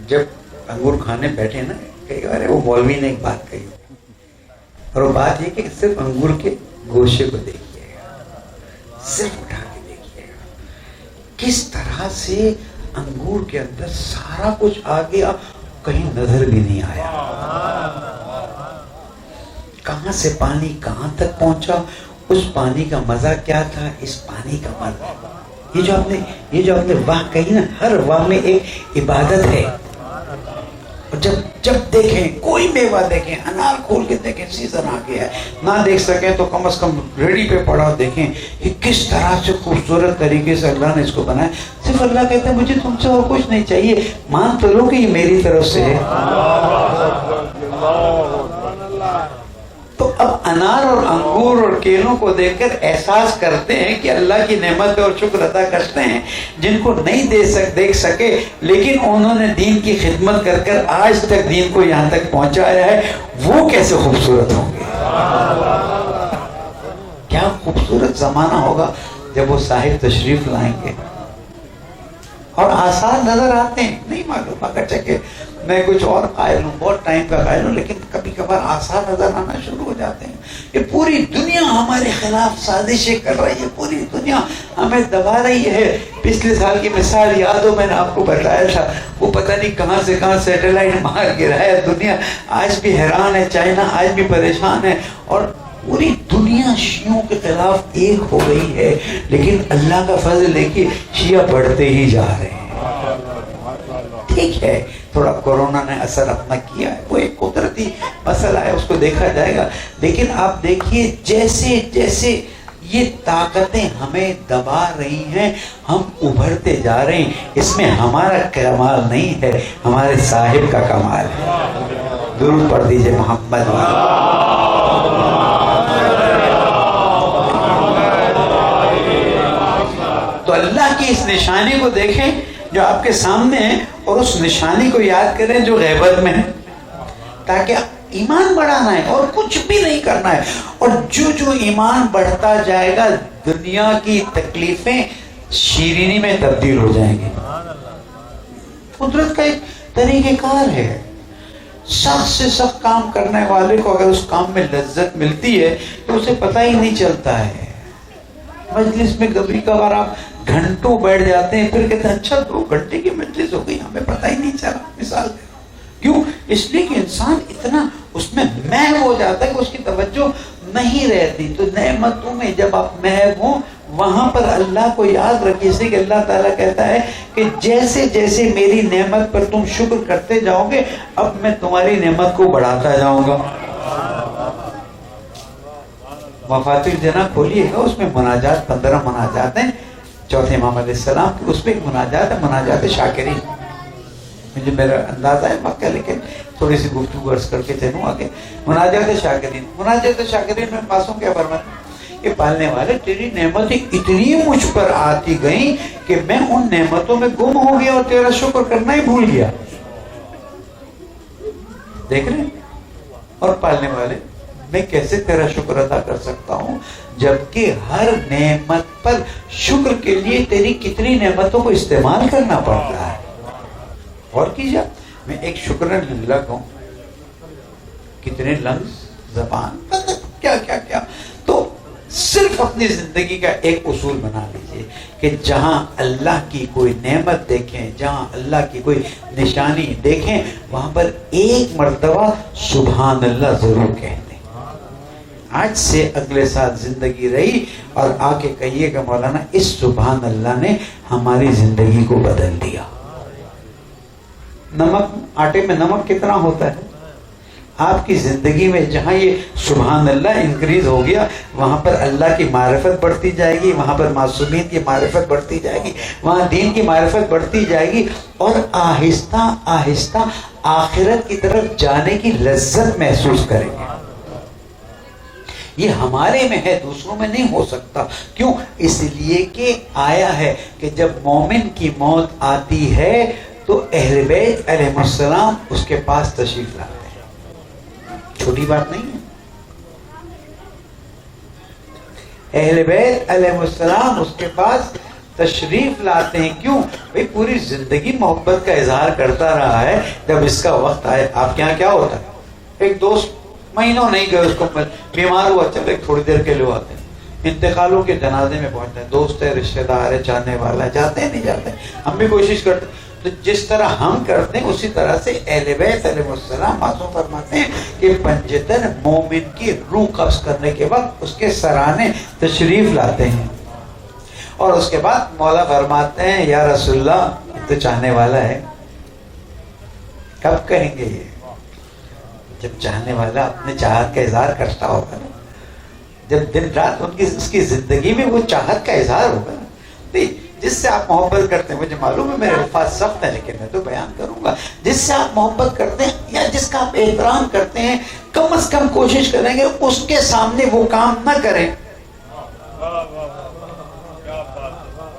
جب انگور کھانے بیٹھے نا کئی بار وہ مولوی نے ایک بات کہی، اور وہ بات یہ کہ صرف انگور کے گوشے کو دیکھیے گا، صرف اٹھا کے دیکھیے گا کس طرح سے انگور کے اندر سارا کچھ آ گیا، کہیں نظر بھی نہیں آیا۔ سے پانی کہاں تک پہنچا، اس پانی کا مزہ کیا تھا، اس پانی کا مزہ. یہ جو آپ نے واہ کہی نا، ہر واہ میں ایک عبادت ہے. اور جب دیکھیں کوئی میوہ دیکھیں، انار کھول کے دیکھیں سیزن آ گیا ہے، نہ دیکھ سکیں تو کم از کم ریڈی پہ پڑا دیکھیں کہ کس طرح سے خوبصورت طریقے سے اللہ نے اس کو بنایا. صرف اللہ کہتا ہے مجھے تم سے اور کچھ نہیں چاہیے، مان تو لو کہ یہ میری طرف سے ہے. تو اب انار اور انگور اور کیلوں کو دیکھ کر احساس کرتے ہیں کہ اللہ کی نعمت اور شکر ادا کرتے ہیں. جن کو نہیں دیکھ سکے لیکن انہوں نے دین کی خدمت کر کر آج تک دین کو یہاں تک پہنچایا ہے، وہ کیسے خوبصورت ہوں گے. کیا خوبصورت زمانہ ہوگا جب وہ صاحب تشریف لائیں گے. اور آثار نظر آتے ہیں، نہیں معلوم اگر چکے میں کچھ اور قائل ہوں، بہت ٹائم کا قائل ہوں، لیکن کبھی کبھار آثار نظر آنا شروع ہو جاتے ہیں کہ پوری دنیا ہمارے خلاف سازشیں کر رہی ہے، پوری دنیا ہمیں دبا رہی ہے. پچھلے سال کی مثال یاد ہو، میں نے آپ کو بتایا تھا، وہ پتہ نہیں کہاں سے کہاں سیٹلائٹ مار گرا ہے. دنیا آج بھی حیران ہے، چائنا آج بھی پریشان ہے، اور پوری دنیا شیعوں کے خلاف ایک ہو گئی ہے. لیکن اللہ کا فضل ہے کہ شیعہ بڑھتے ہی جا رہے ہیں. ٹھیک ہے تھوڑا کورونا نے اثر اپنا کیا ہے، وہ ایک قدرتی مسئلہ ہے، اس کو دیکھا جائے گا. لیکن آپ دیکھیے جیسے جیسے یہ طاقتیں ہمیں دبا رہی ہیں، ہم ابھرتے جا رہے ہیں. اس میں ہمارا کمال نہیں ہے، ہمارے صاحب کا کمال ہے. درود پڑھ دیجئے محمد تو اللہ کی اس نشانی کو دیکھیں جو آپ کے سامنے ہے، اور اس نشانی کو یاد کریں جو غیبت میں ہے، تاکہ ایمان بڑھانا ہے اور کچھ بھی نہیں کرنا ہے. اور جو ایمان بڑھتا جائے گا دنیا کی تکلیفیں شیرینی میں تبدیل ہو جائیں گی. قدرت کا ایک طریقہ کار ہے. سخت سے سخت کام کرنے والے کو اگر اس کام میں لذت ملتی ہے تو اسے پتہ ہی نہیں چلتا ہے. مجلس میں کبھی کبھار آپ گھنٹوں بیٹھ جاتے ہیں، پھر کہتے ہیں اچھا 2 گھنٹے کی مجلس ہو گئی، ہمیں پتہ ہی نہیں چلا. مثال کیوں؟ اس لیے کہ انسان اتنا اس میں محو ہو جاتا ہے کہ اس کی توجہ نہیں رہتی. تو نعمتوں میں جب آپ محو ہوں وہاں پر اللہ کو یاد رکھیے، اس لیے کہ اللہ تعالیٰ کہتا ہے کہ جیسے جیسے میری نعمت پر تم شکر کرتے جاؤ گے اب میں تمہاری نعمت کو بڑھاتا جاؤں گا. وفات الجنہ کھولیے گا، اس میں مناجات 15 مناجات ہیں. چوتھے امام علیہ السلام کی اس میں ایک مناجات ہے، مناجات شاکرین. مجھے میرا اندازہ ہے مکہ، لیکن تھوڑی سی گفتگو عرض کر کے چلوں آگے. مناجات شاکرین، مناجات شاکرین میں پاسوں کیا فرماتے کہ پالنے والے تیری نعمتیں اتنی مجھ پر آتی گئیں کہ میں ان نعمتوں میں گم ہو گیا اور تیرا شکر کرنا ہی بھول گیا. دیکھ رہے ہیں؟ اور پالنے والے میں کیسے تیرا شکر ادا کر سکتا ہوں جبکہ ہر نعمت پر شکر کے لیے تیری کتنی نعمتوں کو استعمال کرنا پڑ رہا ہے. اور کیجئے میں ایک شکرن للہ ہوں، کتنے لفظ زبان کیا کیا کیا. تو صرف اپنی زندگی کا ایک اصول بنا لیجئے کہ جہاں اللہ کی کوئی نعمت دیکھیں، جہاں اللہ کی کوئی نشانی دیکھیں، وہاں پر ایک مرتبہ سبحان اللہ ضرور کہہ دیں. آج سے اگلے سال زندگی رہی اور آ کے کہیے کہ مولانا اس سبحان اللہ نے ہماری زندگی کو بدل دیا. نمک، آٹے میں نمک کتنا ہوتا ہے؟ آپ کی زندگی میں جہاں یہ سبحان اللہ انکریز ہو گیا وہاں پر اللہ کی معرفت بڑھتی جائے گی، وہاں پر معصومین کی معرفت بڑھتی جائے گی، وہاں دین کی معرفت بڑھتی جائے گی، اور آہستہ آہستہ آخرت کی طرف جانے کی لذت محسوس کریں گے. یہ ہمارے میں ہے، دوسروں میں نہیں ہو سکتا. کیوں؟ اس لیے کہ آیا ہے کہ جب مومن کی موت آتی ہے تو اہل بیت علیہ السلام اس کے پاس تشریف لاتے ہیں. چھوٹی بات نہیں ہے. اہل بیت علیہ السلام اس کے پاس تشریف لاتے ہیں. کیوں؟ بھئی پوری زندگی محبت کا اظہار کرتا رہا ہے، جب اس کا وقت آئے. آپ کے یہاں کیا ہوتا ہے؟ ایک دوست مہینوں نہیں گئے، اس کو بیمار ہوا، چل ایک تھوڑی دیر کے لیے آتے ہیں. انتقالوں کے جنازے میں پہنچتے ہیں، دوست ہے، رشتہ دار ہے، جاننے والا ہے، جاتے ہیں نہیں جاتے ہیں. ہم بھی کوشش کرتے ہیں تو جس طرح ہم کرتے ہیں اسی طرح سے اہل بیت علیہ السلام معصوم فرماتے ہیں کہ پنجتن مومن کی روح قبض کرنے کے وقت اس کے سرانے تشریف لاتے ہیں، اور اس کے بعد مولا فرماتے ہیں یا رسول اللہ تو چاہنے والا ہے. کب کہیں گے یہ؟ جب چاہنے والا اپنے چاہت کا اظہار کرتا ہوگا نا، جب دن رات اس کی زندگی میں وہ چاہت کا اظہار ہوگا نا. جس سے آپ محبت کرتے ہیں، مجھے معلوم ہے میرے الفاظ سخت ہیں لیکن میں تو بیان کروں گا، جس سے آپ محبت کرتے ہیں یا جس کا آپ احترام کرتے ہیں، کم از کم کوشش کریں گے اس کے سامنے وہ کام نہ کریں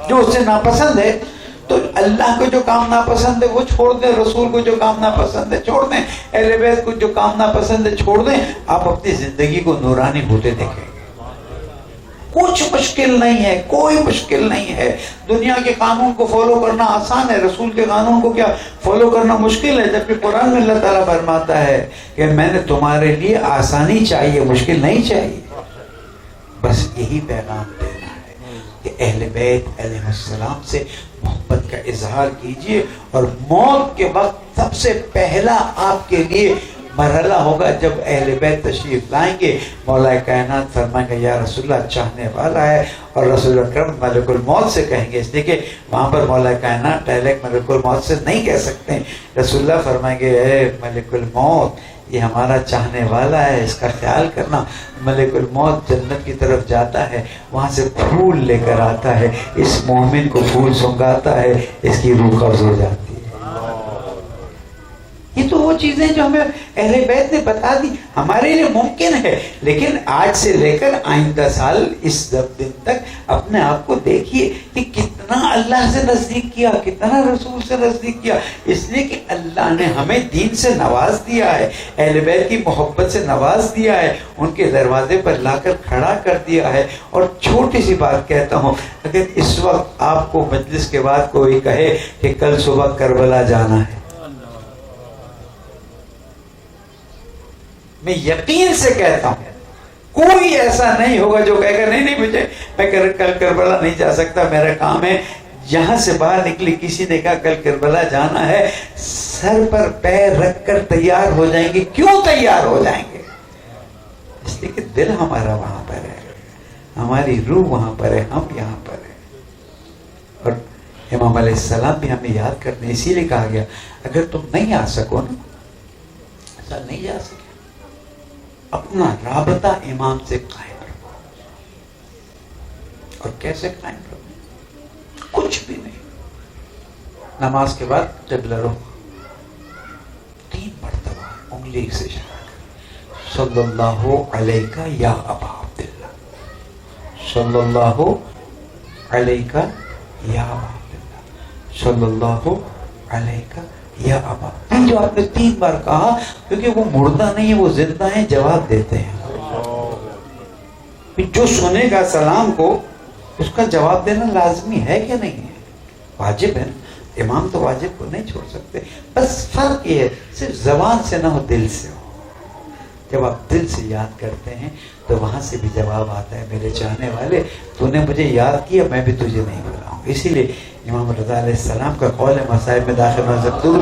جو اس سے ناپسند ہے. تو اللہ کو جو کام ناپسند ہے وہ چھوڑ دیں، رسول کو جو کام ناپسند ہے چھوڑ دیں، اہل بیت کو جو کام ناپسند ہے چھوڑ دیں. آپ اپنی زندگی کو نورانی ہوتے دیکھیں گے. کچھ مشکل نہیں ہے، کوئی مشکل نہیں ہے. دنیا کے قانون کو فالو کرنا آسان ہے، رسول کے قانون کو کیا فالو کرنا مشکل ہے؟ جبکہ قرآن میں اللہ تعالیٰ فرماتا ہے کہ میں نے تمہارے لیے آسانی چاہیے، مشکل نہیں چاہیے. بس یہی پیغام دینا ہے کہ اہل بیت علیہ السلام سے محبت کا اظہار کیجئے، اور موت کے وقت سب سے پہلا آپ کے لیے مرحلہ ہوگا جب اہل بیت تشریف لائیں گے. مولا کائنات فرمائیں گے یا رسول اللہ چاہنے والا ہے، اور رسول اکرم ملک الموت سے کہیں گے، اس لیے کہ وہاں پر مولا کائنات ڈائریکٹ ملک الموت سے نہیں کہہ سکتے. رسول اللہ فرمائیں گے اے ملک الموت یہ ہمارا چاہنے والا ہے، اس کا خیال کرنا. ملک الموت جنت کی طرف جاتا ہے، وہاں سے پھول لے کر آتا ہے، اس مومن کو پھول سنگاتا ہے، اس کی روح قبض ہو جاتی ہے. یہ تو وہ چیزیں جو ہمیں اہل بیت نے بتا دی ہمارے لیے ممکن ہے. لیکن آج سے لے کر آئندہ سال اس دن تک اپنے آپ کو دیکھیے کہ کتنا اللہ سے نزدیک کیا، کتنا رسول سے نزدیک کیا. اس لیے کہ اللہ نے ہمیں دین سے نواز دیا ہے، اہل بیت کی محبت سے نواز دیا ہے، ان کے دروازے پر لا کر کھڑا کر دیا ہے. اور چھوٹی سی بات کہتا ہوں، اگر اس وقت آپ کو مجلس کے بعد کوئی کہے کہ کل صبح کربلا جانا ہے، میں یقین سے کہتا ہوں کوئی ایسا نہیں ہوگا جو کہے گا نہیں میں کل کربلا نہیں جا سکتا، میرا کام ہے. یہاں سے باہر نکلی کسی نے کہا کل کربلا جانا ہے، سر پر پیر رکھ کر تیار ہو جائیں گے. کیوں تیار ہو جائیں گے؟ اس لیے کہ دل ہمارا وہاں پر ہے، ہماری روح وہاں پر ہے، ہم یہاں پر ہیں. اور امام علیہ السلام بھی ہمیں یاد کرتے ہیں، اسی لیے کہا گیا اگر تم نہیں آ سکو نا، ایسا نہیں جا سکے، اپنا رابطہ امام سے قائم رکھو. اور کیسے قائم رکھو؟ کچھ بھی نہیں. نماز کے بعد قبلہ رخ 3 مرتبہ انگلی سے اشارہ کریں، صلی اللہ علیہ یا ابا عبداللہ، صلی اللہ علیہ یا ابا عبداللہ، صلی اللہ علیہ یا ابا. جو آپ نے 3 بار کہا کیونکہ وہ مردہ نہیں ہے، وہ زندہ ہیں، جواب دیتے ہیں. جو سنے گا سلام کو اس کا جواب دینا لازمی ہے کہ نہیں ہے؟ واجب ہے. امام تو واجب کو نہیں چھوڑ سکتے. بس فرق یہ ہے صرف زبان سے نہ ہو، دل سے ہو. جب آپ دل سے یاد کرتے ہیں تو وہاں سے بھی جواب آتا ہے میرے چاہنے والے تو نے مجھے یاد کیا، میں بھی تجھے نہیں بلاؤں. اسی لیے امام رضا علیہ السلام کا قول مصائب میں داخل نظر دور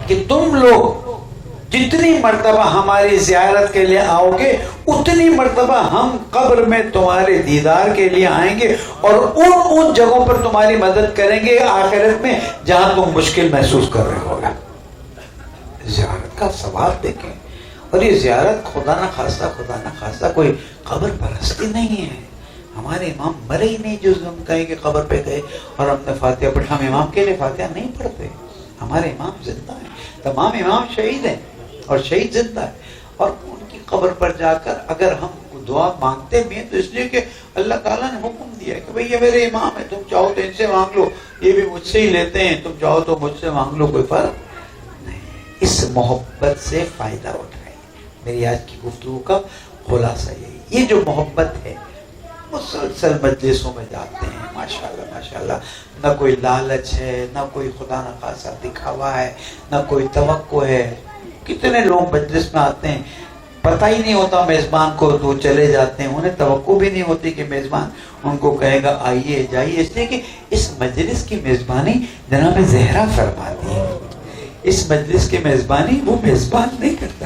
کہ تم لوگ جتنی مرتبہ ہماری زیارت کے لیے آؤ گے اتنی مرتبہ ہم قبر میں تمہارے دیدار کے لیے آئیں گے، اور ان جگہوں پر تمہاری مدد کریں گے آخرت میں جہاں تم مشکل محسوس کر رہے ہوگا. زیارت کا ثواب دیکھیں. اور یہ زیارت خدا نہ خاصہ کوئی قبر پرستی نہیں ہے. ہمارے امام مرے ہی نہیں جو ہم کہیں کہ قبر پہ گئے اور ہم نے فاتحہ پڑھا. ہم امام کے لیے فاتحہ نہیں پڑھتے. ہمارے امام زندہ ہیں، تمام امام شہید ہیں اور شہید زندہ ہے. اور ان کی قبر پر جا کر اگر ہم دعا مانگتے بھی ہیں تو اس لیے کہ اللہ تعالیٰ نے حکم دیا ہے کہ بھئی یہ میرے امام ہے، تم چاہو تو ان سے مانگ لو، یہ بھی مجھ سے ہی لیتے ہیں، تم چاہو تو مجھ سے مانگ لو، کوئی فرق نہیں. اس محبت سے فائدہ اٹھائیں. میری آج کی گفتگو کا خلاصہ یہی. یہ جو محبت ہے مسلسل مجلسوں میں جاتے ہیں ماشاءاللہ، نہ کوئی لالچ ہے، نہ کوئی خدا نہ خاصا دکھاوا ہے، نہ کوئی توقع ہے. کتنے لوگ مجلس میں آتے ہیں پتہ ہی نہیں ہوتا میزبان کو، تو چلے جاتے ہیں، انہیں توقع بھی نہیں ہوتی کہ میزبان ان کو کہے گا آئیے جائیے، اس لیے کہ اس مجلس کی میزبانی جناب زہرا فرماتی ہے۔ اس مجلس کی میزبانی وہ میزبان نہیں کرتا،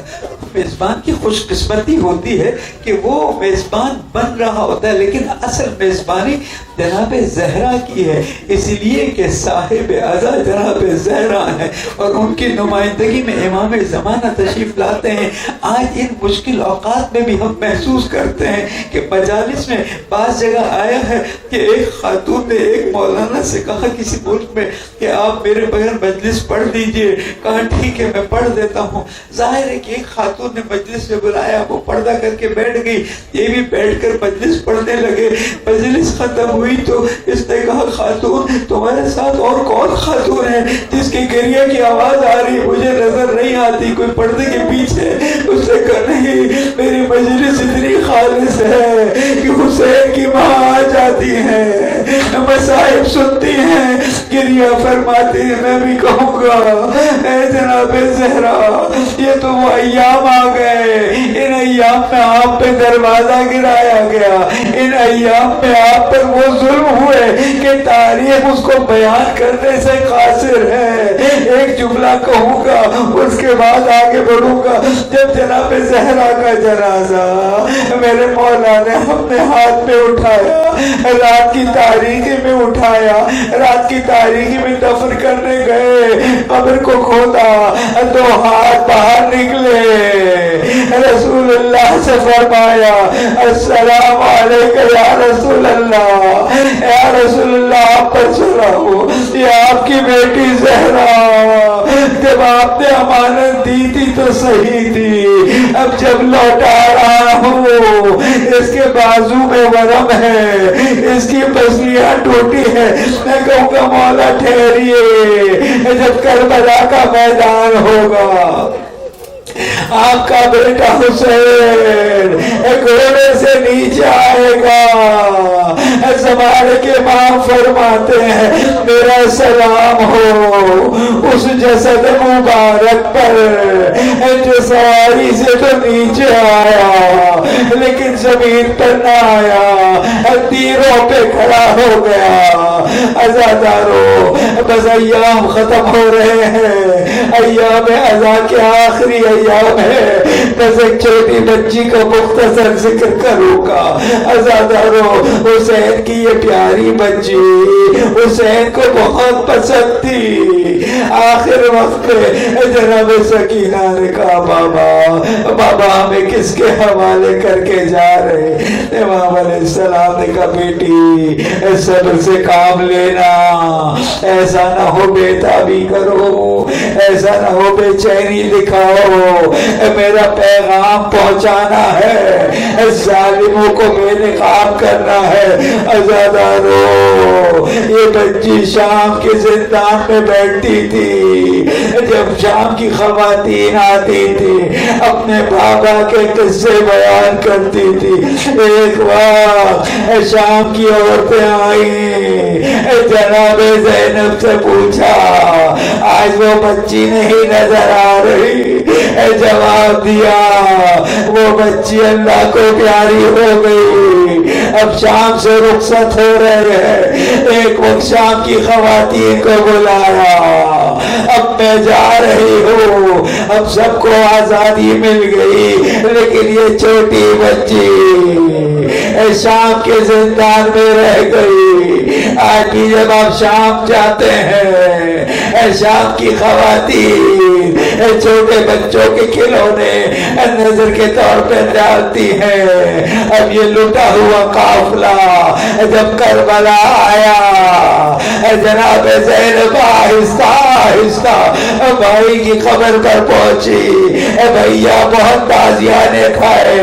میزبان کی خوش قسمتی ہوتی ہے کہ وہ میزبان بن رہا ہوتا ہے، لیکن اصل میزبانی جناب زہرا کی ہے، اس لیے کہ صاحب عزا جناب زہرا ہے اور ان کی نمائندگی میں امام زمانہ تشریف لاتے ہیں۔ آج ان مشکل اوقات میں بھی ہم محسوس کرتے ہیں کہ مجالس میں بعض جگہ آیا ہے کہ ایک خاتون نے ایک مولانا سے کہا کسی ملک میں کہ آپ میرے بغیر مجلس پڑھ دیجئے، کہا ٹھیک ہے میں پڑھ دیتا ہوں۔ ظاہر ہے کہ ایک خاتون نے مجلس میں بلایا، وہ پردہ کر کے بیٹھ گئی، یہ بھی بیٹھ کر مجلس پڑھنے لگے۔ مجلس ختم ہوئی تو اس نے کہا خاتون تمہارے ساتھ اور کون خاتون ہے جس کی گریہ کی آواز آ رہی، مجھے نظر نہیں آتی، کوئی پردے کے پیچھے؟ اس نے کہا نہیں، میری مجلس اتنی خالص ہے کہ حسین کی ماں آ جاتی ہے، مصائب سنتی ہیں، گریہ فرماتی ہے۔ میں بھی کہوں گا اے جناب زہرا، یہ تو وہ ایام آ گئے، ان ایام میں آپ پہ دروازہ گرایا گیا، ان ایام میں آپ پر وہ ظلم ہوئے کہ تاریخ اس کو بیان کرنے سے قاصر ہے۔ ایک جملہ کہوں گا اس کے بعد آگے بڑھوں گا۔ جب جناب زہرا کا جنازہ میرے مولا نے اپنے ہاتھ میں اٹھایا، رات کی تاریکی میں اٹھایا، رات کی تاریکی میں دفن کرنے گئے، قبر کو کھودا، دو ہاتھ باہر نکلے، رسول اللہ سے فرمایا السلام علیکم یا رسول اللہ، یا رسول اللہ آپ پر سلاؤ، یہ آپ کی بیٹی زہرا، جب آپ نے امانت دی تھی تو صحیح تھی، اب جب لوٹا رہا ہوں اس کے بازو میں ورم ہے، اس کی پسلیاں ٹوٹی ہے، میں کہوں گا مولا ٹھہریے، جب کربلا کا میدان ہوگا آپ کا بیٹا حسین گھوڑے سے نیچے آئے گا، سنبھال کے ماں فرماتے ہیں میرا سلام ہو اس جسد مبارک پر جو سواری سے تو نیچے آیا لیکن زمین پر نہ آیا، تیروں پہ کھڑا ہو گیا۔ عزادارو بس ایام ختم ہو رہے ہیں، ایام عزا کے آخری ایام ہے، بس ایک چھوٹی بچی کا مختصر ذکر کروں گا۔ عزادارو حسین کی یہ پیاری بچی حسین کو بہت پسند تھی۔ آخر وقت میں جناب سکینہ نے کہا بابا ہمیں کس کے حوالے کر کے جا رہے؟ امام علیہ السلام نے کہا بیٹی صبر سے کام لینا، ایسا نہ ہو بےتابی کرو، ایسا نہ ہو بے چینی دکھاؤ، میرا پیغام پہنچانا ہے، ظالموں کو بے نقاب کرنا ہے۔ عزادارو یہ بچی شام کے زندان میں بیٹھتی تھی، جب شام کی خواتین آتی تھی اپنے بابا کے قصے بیان کرتی تھی۔ ایک وقت شام کی عورتیں آئیں، جناب زینب سے پوچھا آج وہ بچی نہیں نظر آ رہی؟ جواب دیا وہ بچی اللہ کو پیاری ہو گئی، اب شام سے رخصت ہو رہے ہیں۔ ایک وقت شام کی خواتین کو بلایا، اب میں جا رہی ہوں، اب سب کو آزادی مل گئی لیکن یہ چھوٹی بچی شام کے زندان میں رہ گئی۔ آج بھی جب آپ شام جاتے ہیں شام کی خواتین چھوٹے بچوں کے کھلونے نظر کے طور پہ ڈالتی ہیں۔ اب یہ لٹا ہوا قافلہ جب کربلا آیا، جناب زینب آہستہ آہستہ بھائی کی قبر پر پہنچی۔ بھیا بہت تازیانے کھائے،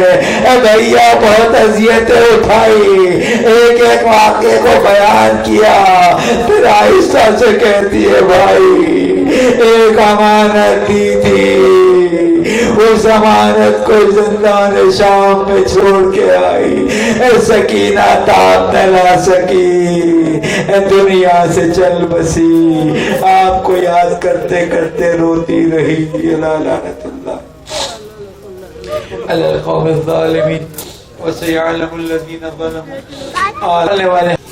بھیا بہت اذیتیں اٹھائی، ایک ایک واقعے کو بیان کیا، پھر آہستہ سے کہتی ہے بھائی ایک امانت دی تھی، اس امانت کو زندان شام میں چھوڑ کے آئی، سکینہ تاب نہ لا سکی، دنیا سے چل بسی، آپ کو یاد کرتے کرتے روتی رہی۔ لعنت اللہ علی القوم الظالمین وسيعلم الذين ظلموا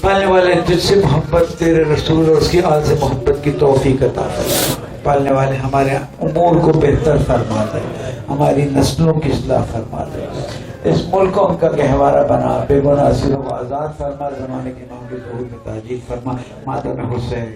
پالنے والے تجھ سے محبت، تیرے رسول اور اس کی آل سے محبت کی توفیق عطا فرما۔ پالنے والے ہمارے امور کو بہتر فرما دے، ہماری نسلوں کی اصلاح فرما دے، اس ملک کو ان کا گہوارہ بنا، بے گناہ اسیروں کو آزاد فرما، زمانے کے امام کی ظہور میں تاجیل فرما، ماتم حسین